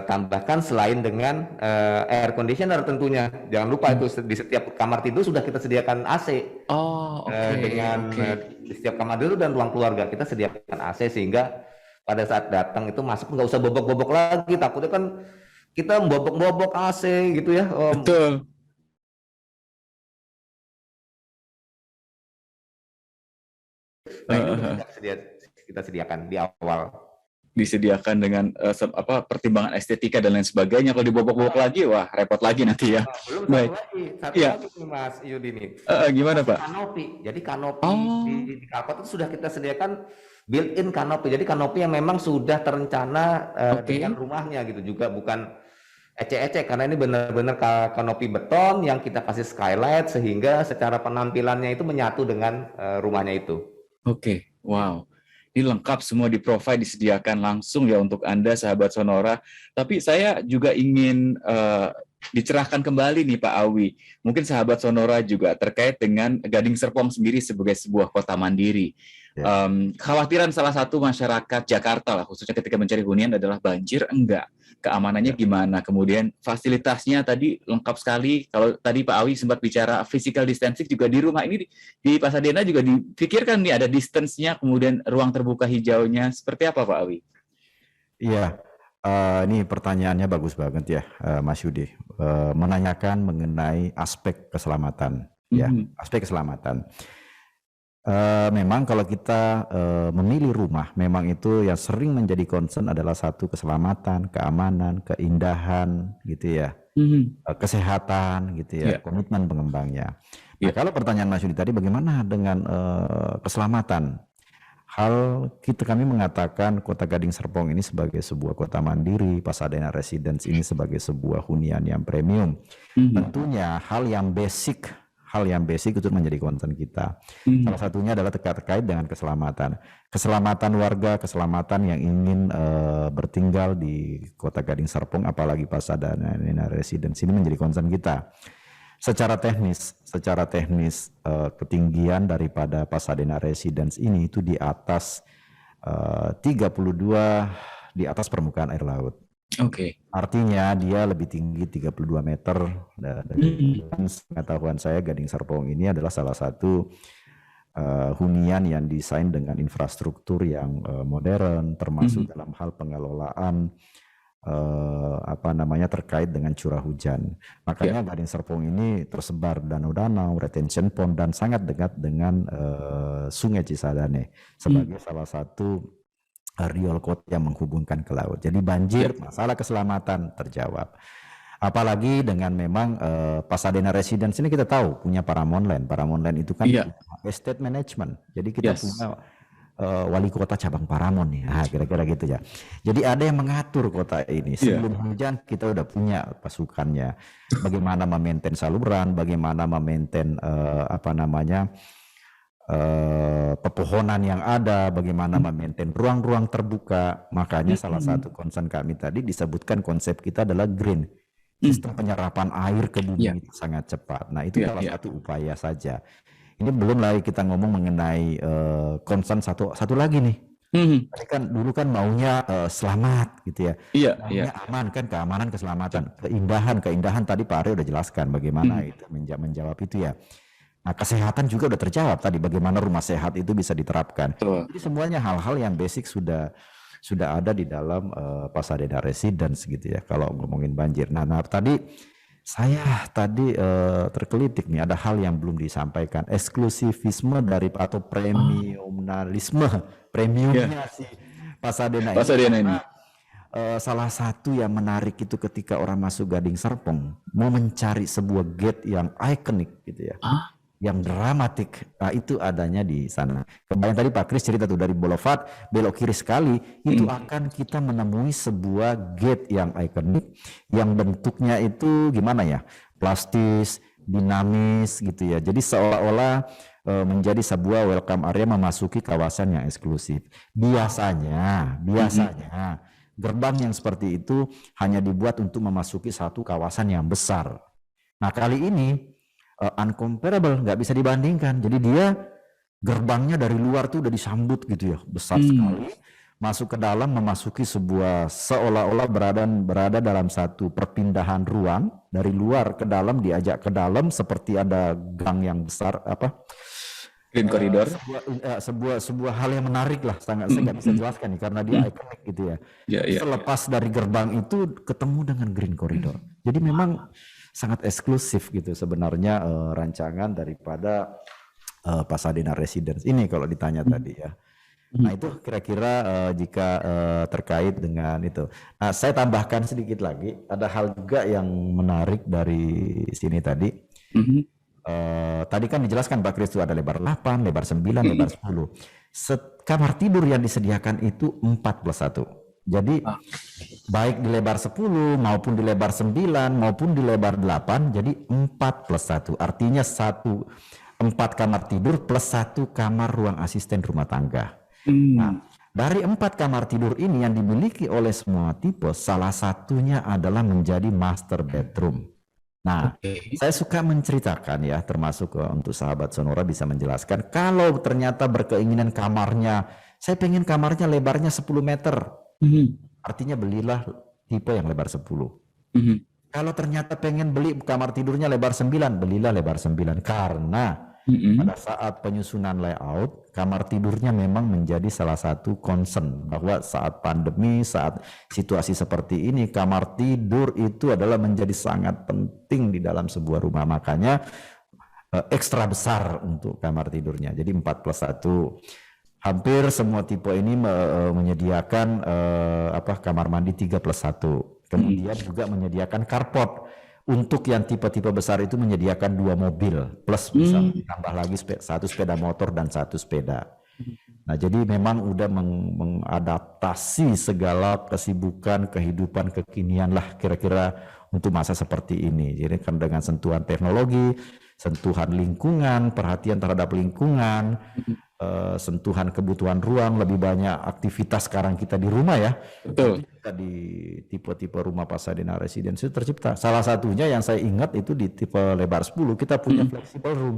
tambahkan selain dengan air conditioner tentunya. Jangan lupa itu di setiap kamar tidur sudah kita sediakan AC. Di setiap kamar tidur dan ruang keluarga kita sediakan AC sehingga pada saat datang itu masuk nggak usah bobok-bobok lagi. Takutnya kan kita bobok-bobok AC gitu ya. Betul. Nah, itu kita sediakan di awal. Disediakan dengan pertimbangan estetika dan lain sebagainya. Kalau dibobok-bobok lagi, wah repot lagi nanti ya. Belum satu lagi Mas Yudi nih. Gimana Pak? Kanopi. Jadi kanopi di carport itu sudah kita sediakan built-in kanopi. Jadi kanopi yang memang sudah terencana dengan rumahnya gitu, juga bukan ecek-ecek karena ini benar-benar kanopi beton yang kita kasih skylight sehingga secara penampilannya itu menyatu dengan rumahnya itu. Wow. Ini lengkap semua di-provide, disediakan langsung ya untuk Anda, sahabat Sonora. Tapi saya juga ingin dicerahkan kembali nih Pak Awi. Mungkin sahabat Sonora juga terkait dengan Gading Serpong sendiri sebagai sebuah kota mandiri. Kekhawatiran salah satu masyarakat Jakarta lah, khususnya ketika mencari hunian adalah banjir, enggak. Keamanannya gimana? Kemudian fasilitasnya tadi lengkap sekali. Kalau tadi Pak Awi sempat bicara physical distancing juga di rumah ini di Pasadena juga dipikirkan nih ada distance-nya, kemudian ruang terbuka hijaunya. Seperti apa Pak Awi? Iya, ini pertanyaannya bagus banget ya Mas Yudi. Menanyakan mengenai aspek keselamatan, ya, aspek keselamatan. Memang kalau kita memilih rumah, memang itu yang sering menjadi concern adalah satu keselamatan, keamanan, keindahan, gitu ya, kesehatan, gitu ya, komitmen pengembangnya. Nah, kalau pertanyaan Mas Yudi tadi, bagaimana dengan keselamatan? kami mengatakan Kota Gading Serpong ini sebagai sebuah kota mandiri, Pasadena Residence ini sebagai sebuah hunian yang premium. Tentunya hal yang basic itu menjadi concern kita. Salah satunya adalah terkait dengan keselamatan warga, keselamatan yang ingin bertinggal di Kota Gading Serpong, apalagi Pasadena Residence ini menjadi concern kita. Secara teknis ketinggian daripada Pasadena Residence ini itu di atas 32 di atas permukaan air laut. Oke. Artinya dia lebih tinggi 32 meter. Dari pengetahuan saya, Gading Serpong ini adalah salah satu hunian yang desain dengan infrastruktur yang modern, termasuk dalam hal pengelolaan terkait dengan curah hujan. Makanya Gading Serpong ini tersebar danau-danau, retention pond, dan sangat dekat dengan Sungai Cisadane sebagai salah satu riol kota yang menghubungkan ke laut. Jadi banjir, masalah keselamatan terjawab. Apalagi dengan memang Pasadena Residence ini kita tahu punya Paramount Land. Paramount Land itu kan estate management. Jadi kita punya wali kota cabang Paramount nih, kira-kira gitu ya. Jadi ada yang mengatur kota ini. Sebelum hujan kita udah punya pasukannya. Bagaimana memaintain saluran, bagaimana memaintain pepohonan yang ada, bagaimana memaintain ruang-ruang terbuka. Makanya salah satu concern kami tadi disebutkan konsep kita adalah green. Sistem penyerapan air ke bumi itu sangat cepat. Nah itu salah satu upaya saja. Ini belum lagi kita ngomong mengenai concern satu lagi nih. Tadi kan dulu kan maunya selamat gitu ya. Maunya aman kan, keamanan, keselamatan, keindahan tadi Pak Aryo udah jelaskan bagaimana itu menjawab itu ya. Nah kesehatan juga udah terjawab tadi, bagaimana rumah sehat itu bisa diterapkan. Jadi semuanya hal-hal yang basic sudah ada di dalam Pasadena Residence gitu ya kalau ngomongin banjir. Nah tadi saya terkelitik nih, ada hal yang belum disampaikan, eksklusivisme atau premiumnya si Pasadena ini. Salah satu yang menarik itu ketika orang masuk Gading Serpong mau mencari sebuah gate yang ikonik gitu ya, yang dramatik. Nah itu adanya di sana. Kemarin tadi Pak Kris cerita tuh dari Boulevard belok kiri sekali itu akan kita menemui sebuah gate yang ikonik, yang bentuknya itu gimana ya, plastis, dinamis gitu ya. Jadi seolah-olah menjadi sebuah welcome area memasuki kawasan yang eksklusif. Biasanya gerbang yang seperti itu hanya dibuat untuk memasuki satu kawasan yang besar. Nah kali ini uncomparable, nggak bisa dibandingkan. Jadi dia gerbangnya dari luar tuh udah disambut gitu ya, besar sekali. Masuk ke dalam, memasuki sebuah seolah-olah berada dalam satu perpindahan ruang dari luar ke dalam, diajak ke dalam seperti ada gang yang besar Green Corridor. Sebuah hal yang menarik lah, sangat saya nggak bisa jelaskan nih karena dia ikonik gitu ya. Selepas dari gerbang itu ketemu dengan Green Corridor. Jadi memang sangat eksklusif gitu sebenarnya rancangan daripada Pasadena Residence ini kalau ditanya tadi ya. Nah itu kira-kira jika terkait dengan itu. Nah saya tambahkan sedikit lagi, ada hal juga yang menarik dari sini tadi. Tadi kan dijelaskan Pak Kris itu ada lebar 8, lebar 9, lebar 10. Kamar tidur yang disediakan itu 4+1. Jadi baik di lebar 10 maupun di lebar 9 maupun di lebar 8, jadi 4+1. Artinya 4 kamar tidur plus 1 kamar ruang asisten rumah tangga. Nah, dari 4 kamar tidur ini yang dimiliki oleh semua tipe, salah satunya adalah menjadi master bedroom. Nah, saya suka menceritakan ya, termasuk untuk sahabat Sonora bisa menjelaskan, kalau ternyata berkeinginan kamarnya, saya pengen kamarnya lebarnya 10 meter. Artinya belilah tipe yang lebar 10. Kalau ternyata pengen beli kamar tidurnya lebar 9, belilah lebar 9. Karena pada saat penyusunan layout, kamar tidurnya memang menjadi salah satu concern. Bahwa saat pandemi, saat situasi seperti ini, kamar tidur itu adalah menjadi sangat penting di dalam sebuah rumah. Makanya ekstra besar untuk kamar tidurnya. Jadi 4+1. Hampir semua tipe ini menyediakan kamar mandi 3+1. Kemudian juga menyediakan carport. Untuk yang tipe-tipe besar itu menyediakan 2 mobil plus bisa ditambah lagi 1 sepeda motor dan 1 sepeda. Nah, jadi memang udah mengadaptasi segala kesibukan kehidupan kekinian lah kira-kira untuk masa seperti ini. Jadi kan dengan sentuhan teknologi, sentuhan lingkungan, perhatian terhadap lingkungan, sentuhan kebutuhan ruang, lebih banyak aktivitas sekarang kita di rumah ya. Betul. Kita di tipe-tipe rumah Pasadena Residence itu tercipta. Salah satunya yang saya ingat itu di tipe lebar 10 kita punya flexible room.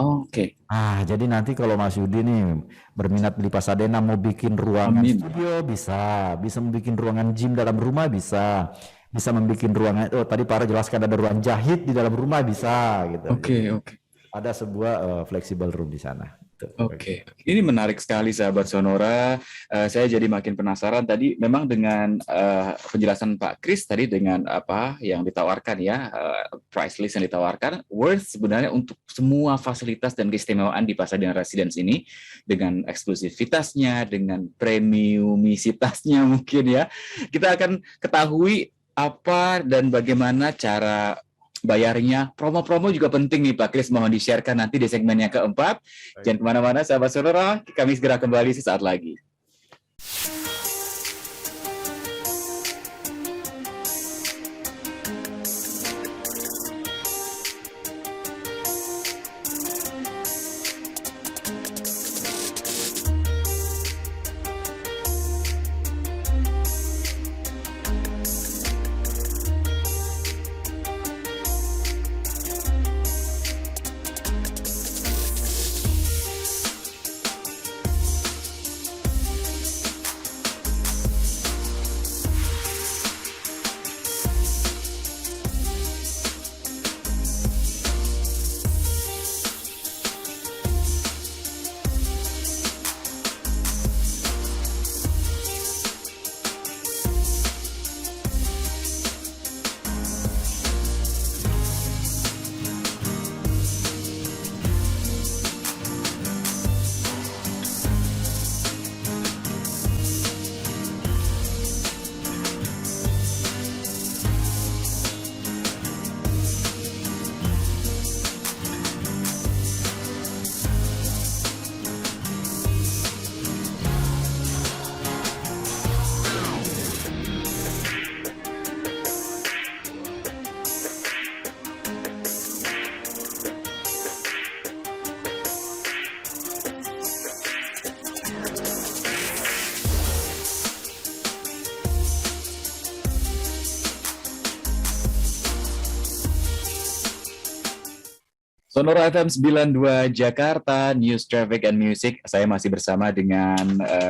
Oke. Jadi nanti kalau Mas Yudi nih berminat di Pasadena mau bikin ruangan studio bisa membuat ruangan gym dalam rumah bisa membuat ruangan, tadi Para jelaskan ada ruang jahit di dalam rumah bisa gitu. Oke. Ada sebuah flexible room di sana. Oke. Ini menarik sekali sahabat Sonora. Saya jadi makin penasaran tadi memang dengan penjelasan Pak Kris tadi dengan apa yang ditawarkan ya, price list yang ditawarkan, worth sebenarnya untuk semua fasilitas dan keistimewaan di Pasadena Residence ini dengan eksklusivitasnya, dengan premiumisitasnya mungkin ya. Kita akan ketahui apa dan bagaimana cara bayarnya. Promo-promo juga penting nih Pak Kris, mohon di-sharekan nanti di segmen yang keempat. Jangan kemana-mana sahabat Sonora, kami segera kembali sesaat lagi. Sonora FM 92 Jakarta, News, Traffic, and Music. Saya masih bersama dengan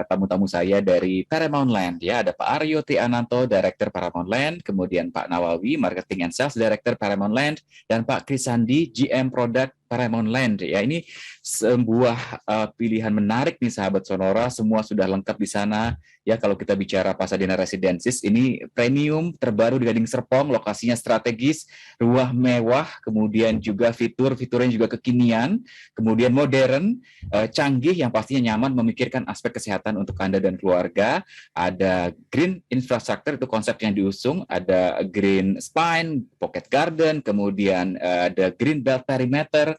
tamu-tamu saya dari Paramount Land. Ya, ada Pak Aryo T. Ananto, Director Paramount Land, kemudian Pak Nawawi, Marketing and Sales Director Paramount Land, dan Pak Kris Sandi, GM Product Paramount Land. Ya, ini sebuah pilihan menarik nih sahabat Sonora, semua sudah lengkap di sana. Ya, kalau kita bicara Pasadena Residences, ini premium, terbaru di Gading Serpong, lokasinya strategis, ruang mewah, kemudian juga fiturnya juga kekinian, kemudian modern, canggih, yang pastinya nyaman, memikirkan aspek kesehatan untuk Anda dan keluarga. Ada green infrastructure, itu konsep yang diusung, ada green spine, pocket garden, kemudian ada green belt perimeter.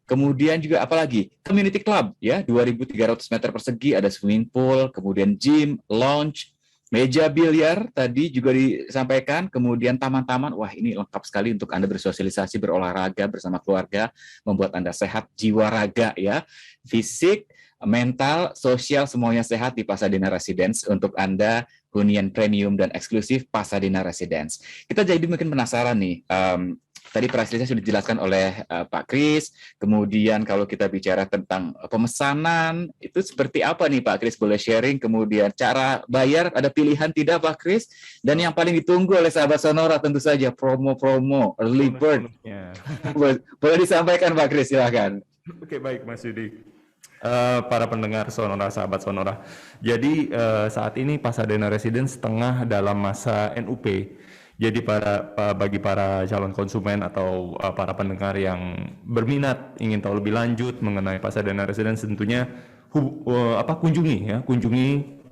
Kemudian juga apalagi community club ya, 2.300 meter persegi, ada swimming pool, kemudian gym, lounge, meja biliar tadi juga disampaikan, kemudian taman-taman. Wah, ini lengkap sekali untuk Anda bersosialisasi, berolahraga bersama keluarga, membuat Anda sehat jiwa raga ya, fisik, mental, sosial, semuanya sehat di Pasadena Residence untuk Anda, hunian premium dan eksklusif Pasadena Residence. Kita jadi mungkin penasaran nih, tadi price listnya sudah dijelaskan oleh Pak Kris, kemudian kalau kita bicara tentang pemesanan, itu seperti apa nih Pak Kris, boleh sharing, kemudian cara bayar, ada pilihan tidak Pak Kris, dan yang paling ditunggu oleh sahabat Sonora tentu saja promo-promo, early bird. Boleh disampaikan Pak Kris, silakan. Oke, baik Mas Yudi. Para pendengar Sonora, sahabat Sonora. Jadi saat ini Pasadena Residence tengah dalam masa NUP. Jadi bagi para calon konsumen atau para pendengar yang berminat ingin tahu lebih lanjut mengenai Pasadena Residence, tentunya kunjungi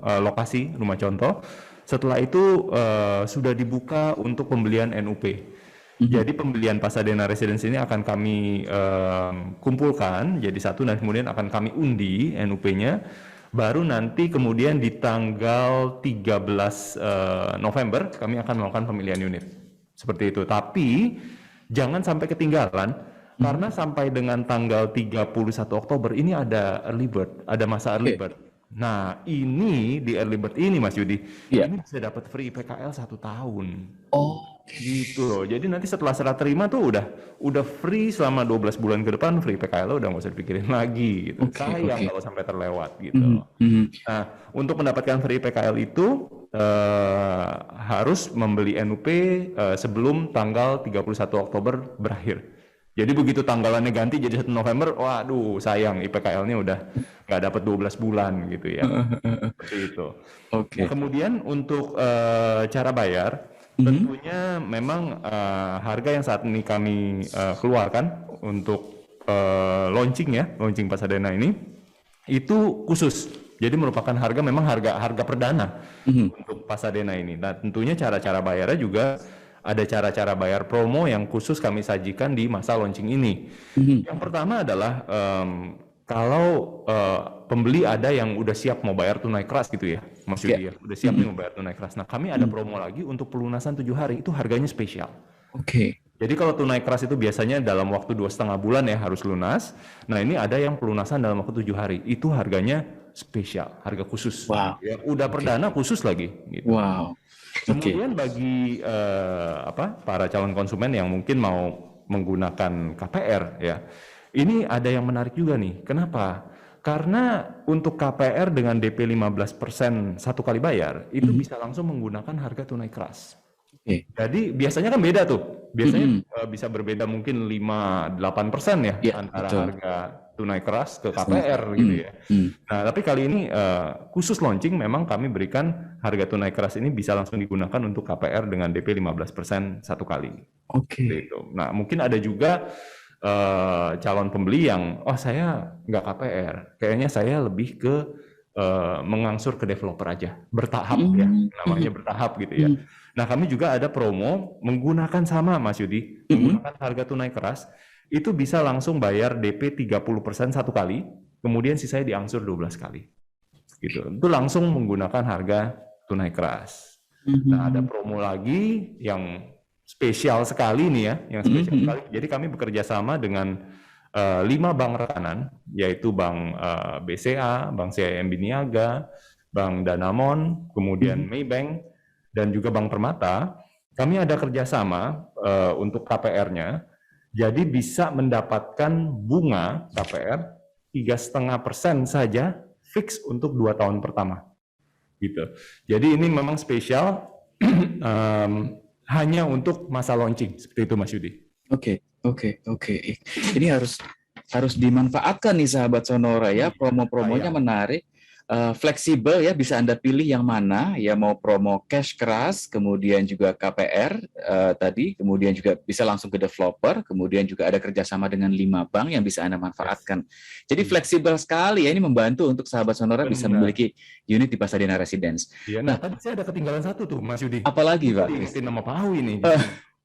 lokasi rumah contoh. Setelah itu sudah dibuka untuk pembelian NUP. Jadi pembelian Pasadena Residence ini akan kami kumpulkan jadi satu, dan kemudian akan kami undi NUP-nya Baru nanti kemudian di tanggal 13 November kami akan melakukan pemilihan unit. Seperti itu. Tapi jangan sampai ketinggalan karena sampai dengan tanggal 31 Oktober ini ada early bird, ada masa early bird. Nah, ini di early bird ini Mas Yudi, ini bisa dapat free PKL 1 tahun. Gitu loh. Jadi nanti setelah serah terima tuh udah free selama 12 bulan ke depan, free PKL udah nggak usah dipikirin lagi gitu. Sayang kalau sampai terlewat gitu. Nah, untuk mendapatkan free PKL itu harus membeli NUP sebelum tanggal 31 Oktober berakhir. Jadi begitu tanggalannya ganti jadi 1 November, waduh sayang IPKL-nya udah nggak dapat 12 bulan gitu ya. Seperti itu. Nah, kemudian untuk cara bayar, tentunya memang harga yang saat ini kami keluarkan untuk launching Pasadena ini itu khusus. Jadi merupakan harga perdana untuk Pasadena ini. Nah, tentunya cara-cara bayarnya juga ada cara-cara bayar promo yang khusus kami sajikan di masa launching ini. Yang pertama adalah kalau pembeli ada yang udah siap mau bayar tunai keras gitu ya, Mas Yudi ya, udah siap nih mau bayar tunai keras. Nah, kami ada promo lagi untuk pelunasan 7 hari, itu harganya spesial. Jadi kalau tunai keras itu biasanya dalam waktu 2,5 bulan ya harus lunas. Nah, ini ada yang pelunasan dalam waktu 7 hari, itu harganya spesial, harga khusus. Ya, udah perdana khusus lagi. Gitu. Kemudian bagi para calon konsumen yang mungkin mau menggunakan KPR ya, ini ada yang menarik juga nih. Kenapa? Karena untuk KPR dengan DP 15% 1 kali bayar itu bisa langsung menggunakan harga tunai keras. Jadi biasanya kan beda tuh. Biasanya bisa berbeda mungkin 5-8% ya antara harga tunai keras ke KPR gitu ya. Nah, tapi kali ini khusus launching memang kami berikan harga tunai keras ini bisa langsung digunakan untuk KPR dengan DP 15% 1 kali. Gitu. Nah, mungkin ada juga calon pembeli yang saya nggak KPR, kayaknya saya lebih ke mengangsur ke developer aja, bertahap ya, namanya bertahap gitu ya. Nah, kami juga ada promo menggunakan sama Mas Yudi, menggunakan harga tunai keras, itu bisa langsung bayar DP 30% 1 kali, kemudian sisanya diangsur 12 kali. Gitu. Itu langsung menggunakan harga tunai keras. Nah, ada promo lagi yang spesial sekali nih ya, yang spesial sekali. Jadi kami bekerja sama dengan 5 bank rekanan, yaitu Bank BCA, Bank CIMB Niaga, Bank Danamon, kemudian Maybank, dan juga Bank Permata. Kami ada kerjasama untuk KPR-nya, jadi bisa mendapatkan bunga KPR 3,5% saja fix untuk 2 tahun pertama. Gitu. Jadi ini memang spesial hanya untuk masa launching, seperti itu Mas Yudi. Oke. Ini harus dimanfaatkan nih sahabat Sonora ya, promo-promonya menarik, fleksibel ya, bisa Anda pilih yang mana ya, mau promo cash keras, kemudian juga KPR tadi, kemudian juga bisa langsung ke developer, kemudian juga ada kerjasama dengan 5 bank yang bisa Anda manfaatkan. Jadi fleksibel sekali ya, ini membantu untuk sahabat Sonora bisa memiliki unit di Pasadena Residence. Ya, nah, tadi saya ada ketinggalan satu tuh Mas Yudi. Apalagi Pak? Diingetin sama Pak Awi ini.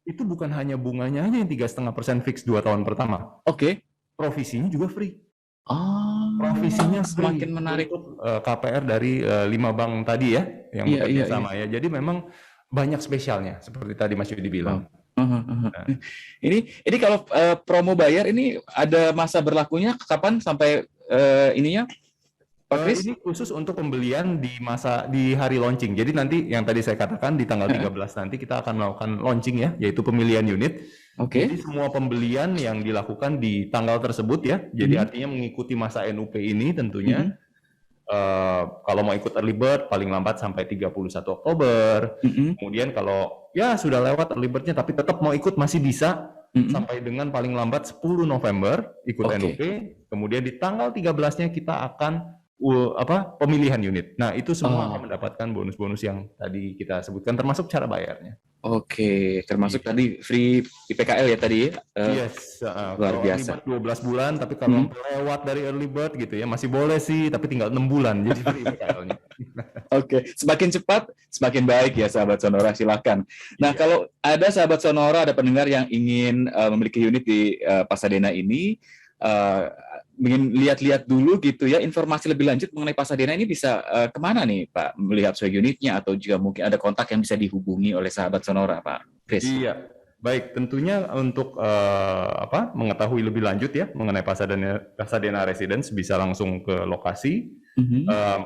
Itu bukan hanya bunganya aja yang 3,5% fix 2 tahun pertama. Provisinya juga free. Provisinya semakin menarik untuk KPR dari 5 bank tadi ya, yang bekerja sama ya. Jadi memang banyak spesialnya seperti tadi Mas Yudi bilang. Ini kalau promo bayar ini ada masa berlakunya kapan sampai ininya? Pak Kris? Ini khusus untuk pembelian di hari launching. Jadi nanti yang tadi saya katakan di tanggal 13 nanti kita akan melakukan launching ya, yaitu pemilihan unit. Jadi semua pembelian yang dilakukan di tanggal tersebut ya. Jadi artinya mengikuti masa NUP ini tentunya. Kalau mau ikut early bird paling lambat sampai 31 Oktober. Kemudian kalau ya sudah lewat early birdnya tapi tetap mau ikut masih bisa sampai dengan paling lambat 10 November ikut NUP. Kemudian di tanggal 13-nya kita akan pemilihan unit. Nah, itu semua akan mendapatkan bonus-bonus yang tadi kita sebutkan termasuk cara bayarnya. Termasuk tadi free IPKL ya tadi. Luar biasa. 12 bulan tapi kalau lewat dari early bird gitu ya masih boleh sih, tapi tinggal 6 bulan jadi free IPKL-nya. Semakin cepat semakin baik ya sahabat Sonora, silakan. Nah, kalau ada sahabat Sonora, ada pendengar yang ingin memiliki unit di Pasadena ini, ingin lihat-lihat dulu gitu ya, informasi lebih lanjut mengenai Pasadena ini bisa kemana nih Pak? Melihat sesuai unitnya atau juga mungkin ada kontak yang bisa dihubungi oleh sahabat Sonora Pak Chris? Iya, baik. Tentunya untuk mengetahui lebih lanjut ya mengenai Pasadena Residence bisa langsung ke lokasi.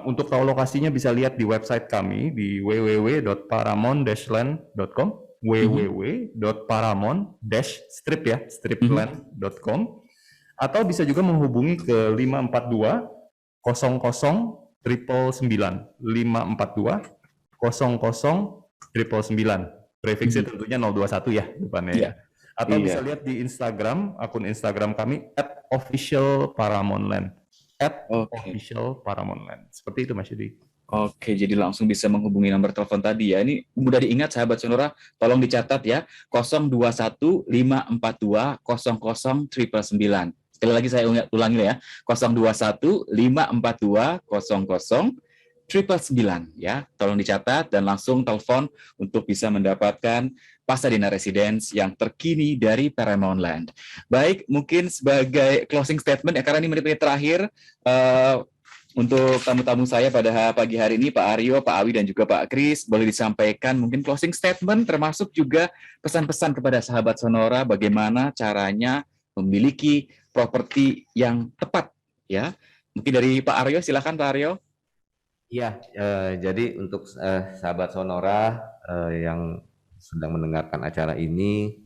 Untuk tahu lokasinya bisa lihat di website kami di www.paramount-land.com, www.paramount-strip-land.com, atau bisa juga menghubungi ke 542 00 999 542 00 999. Prefixnya tentunya 021 ya depannya ya. Atau bisa lihat di Instagram, akun Instagram kami @officialparamountland. @officialparamountland. Seperti itu Mas Yudi. Oke, jadi langsung bisa menghubungi nomor telepon tadi ya. Ini mudah diingat sahabat Sonora, tolong dicatat ya. 021 542 00 999. Sekali lagi saya ulangi ya. 021 542 00 999 ya. Tolong dicatat dan langsung telepon untuk bisa mendapatkan Pasadena Residence yang terkini dari Paramount Land. Baik, mungkin sebagai closing statement ya, karena ini menit-menit terakhir untuk tamu-tamu saya pada pagi hari ini, Pak Aryo, Pak Awi, dan juga Pak Kris, boleh disampaikan mungkin closing statement termasuk juga pesan-pesan kepada sahabat Sonora bagaimana caranya memiliki properti yang tepat ya. Mungkin dari Pak Aryo, silakan Pak Aryo. Iya, jadi untuk sahabat Sonora yang sedang mendengarkan acara ini,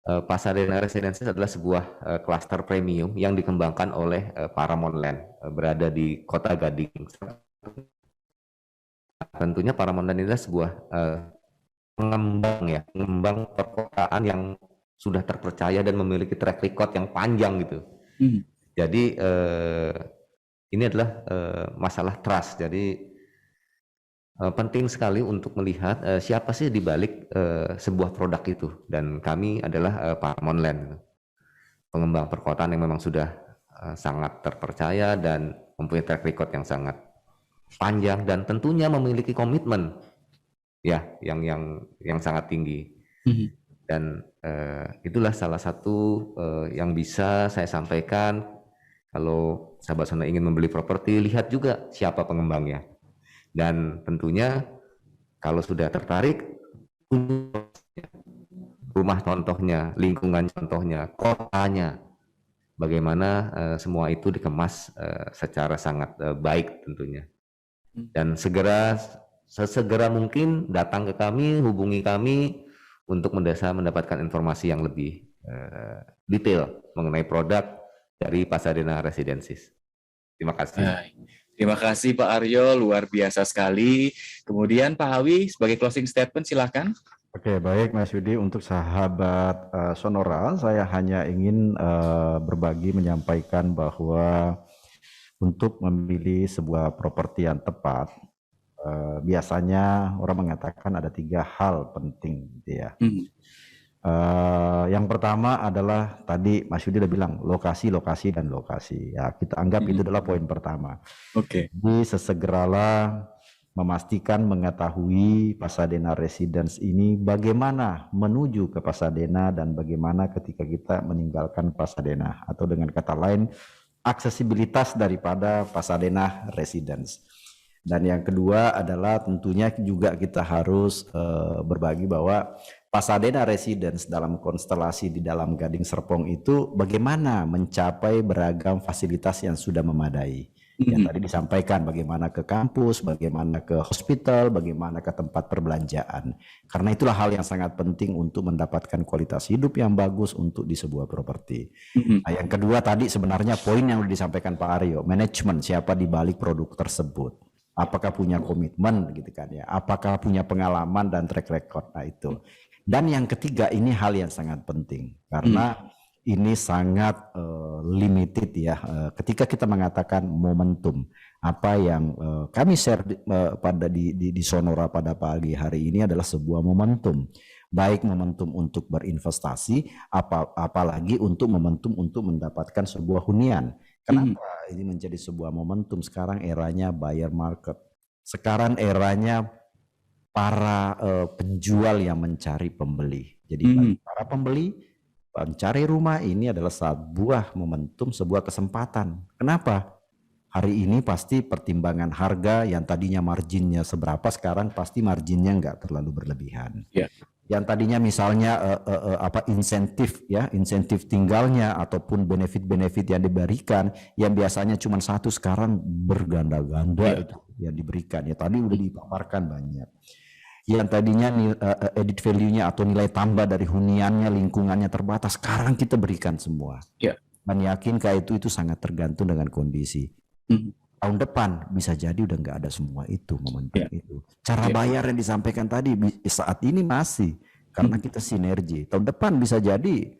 Pasadena Residence adalah sebuah klaster premium yang dikembangkan oleh Paramount Land, berada di Kota Gading. Tentunya Paramount Land adalah sebuah pengembang perkotaan yang sudah terpercaya dan memiliki track record yang panjang gitu. Jadi ini adalah masalah trust. Jadi penting sekali untuk melihat siapa sih di balik sebuah produk itu, dan kami adalah Paramount Land, pengembang perkotaan yang memang sudah sangat terpercaya dan mempunyai track record yang sangat panjang dan tentunya memiliki komitmen ya yang sangat tinggi. Dan itulah salah satu yang bisa saya sampaikan. Kalau sahabat Sonora ingin membeli properti, lihat juga siapa pengembangnya. Dan tentunya kalau sudah tertarik, rumah contohnya, lingkungan contohnya, kotanya, bagaimana semua itu dikemas secara sangat baik tentunya. Dan sesegera mungkin datang ke kami, hubungi kami untuk mendapatkan informasi yang lebih detail mengenai produk dari Pasadena Residences. Terima kasih. Terima kasih Pak Aryo, luar biasa sekali. Kemudian Pak Awi, sebagai closing statement silakan. Oke, baik Mas Yudi. Untuk sahabat Sonora, saya hanya ingin berbagi menyampaikan bahwa untuk memilih sebuah properti yang tepat, biasanya orang mengatakan ada 3 hal penting, gitu ya. Yang pertama adalah tadi Mas Yudi udah bilang lokasi, lokasi, dan lokasi. Ya, kita anggap itu adalah poin pertama. Oke. Jadi sesegeralah memastikan mengetahui Pasadena Residence ini bagaimana menuju ke Pasadena dan bagaimana ketika kita meninggalkan Pasadena, atau dengan kata lain aksesibilitas daripada Pasadena Residence. Dan yang kedua adalah tentunya juga kita harus berbagi bahwa Pasadena Residence dalam konstelasi di dalam Gading Serpong itu bagaimana mencapai beragam fasilitas yang sudah memadai. Yang tadi disampaikan, bagaimana ke kampus, bagaimana ke hospital, bagaimana ke tempat perbelanjaan. Karena itulah hal yang sangat penting untuk mendapatkan kualitas hidup yang bagus untuk di sebuah properti. Nah, yang kedua tadi sebenarnya poin yang disampaikan Pak Aryo, manajemen, siapa di balik produk tersebut. Apakah punya komitmen gitu kan ya, apakah punya pengalaman dan track record. Nah itu. Dan yang ketiga, ini hal yang sangat penting karena ini sangat limited ya. Ketika kita mengatakan momentum, apa yang kami share pada di Sonora pada pagi hari ini adalah sebuah momentum, baik momentum untuk berinvestasi, apalagi untuk momentum untuk mendapatkan sebuah hunian. Kenapa ini menjadi sebuah momentum? Sekarang eranya buyer market, sekarang eranya para penjual yang mencari pembeli. Jadi bagi para pembeli, Mencari rumah ini adalah sebuah momentum, sebuah kesempatan. Kenapa? Hari ini pasti pertimbangan harga yang tadinya marginnya seberapa, sekarang pasti marginnya nggak terlalu berlebihan. Ya. Yang tadinya misalnya insentif ya, insentif tinggalnya ataupun benefit-benefit yang diberikan yang biasanya cuma satu, sekarang berganda-ganda itu yang diberikan. Ya tadi udah dipaparkan banyak. Yang tadinya edit value-nya atau nilai tambah dari huniannya, lingkungannya terbatas, sekarang kita berikan semua. Ya. Dan yakinkah itu sangat tergantung dengan kondisi. Tahun depan bisa jadi udah nggak ada semua itu, momentum itu. Cara bayar yang disampaikan tadi saat ini masih, karena kita sinergi. Tahun depan bisa jadi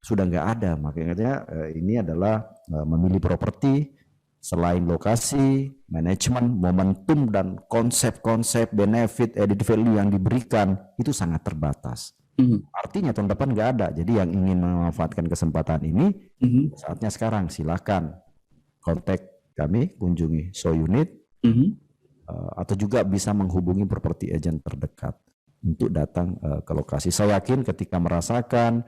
sudah nggak ada. Makanya ini adalah memilih properti, selain lokasi, manajemen, momentum, dan konsep-konsep benefit added value yang diberikan itu sangat terbatas. Artinya tahun depan nggak ada. Jadi yang ingin memanfaatkan kesempatan ini, saatnya sekarang. Silakan kontak kami, kunjungi show unit, atau juga bisa menghubungi property agent terdekat untuk datang ke lokasi. Saya yakin ketika merasakan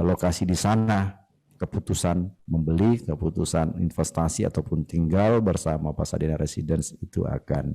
lokasi di sana, keputusan membeli, keputusan investasi ataupun tinggal bersama Pasadena Residence itu akan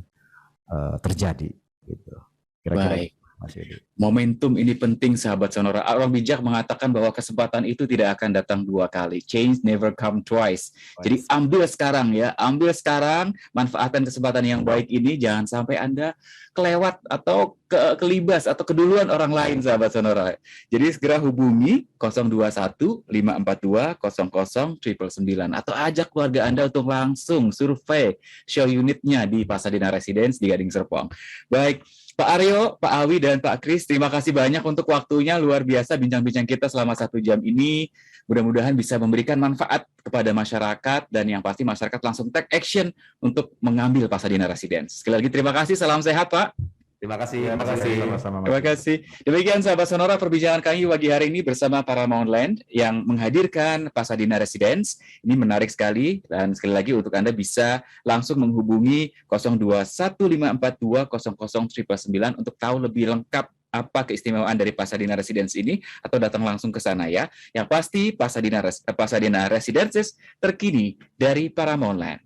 terjadi. Gitu. Kira-kira Baik. Mas Yudi. Momentum ini penting, sahabat Sonora. Orang bijak mengatakan bahwa kesempatan itu tidak akan datang dua kali. Change never come twice. Jadi ambil sekarang ya, ambil sekarang, manfaatkan kesempatan yang baik ini, jangan sampai Anda kelewat atau kelibas atau keduluan orang lain, sahabat Sonora. Jadi segera hubungi 021 542 00 999 atau ajak keluarga Anda untuk langsung survei show unitnya di Pasadena Residence di Gading Serpong. Baik, Pak Aryo, Pak Awi, dan Pak Kris, terima kasih banyak untuk waktunya. Luar biasa bincang-bincang kita selama 1 jam ini. Mudah-mudahan bisa memberikan manfaat kepada masyarakat, dan yang pasti masyarakat langsung take action untuk mengambil Pasadena Residence. Sekali lagi terima kasih, salam sehat Pak. Terima kasih. Terima kasih. Sama-sama, Mas. Terima kasih. Demikian sahabat Sonora perbincangan kami pagi hari ini bersama Paramount Land yang menghadirkan Pasadena Residence. Ini menarik sekali, dan sekali lagi untuk Anda bisa langsung menghubungi 021542 00 999 untuk tahu lebih lengkap apa keistimewaan dari Pasadena Residence ini, atau datang langsung ke sana ya. Yang pasti Pasadena Residences terkini dari Paramount Land.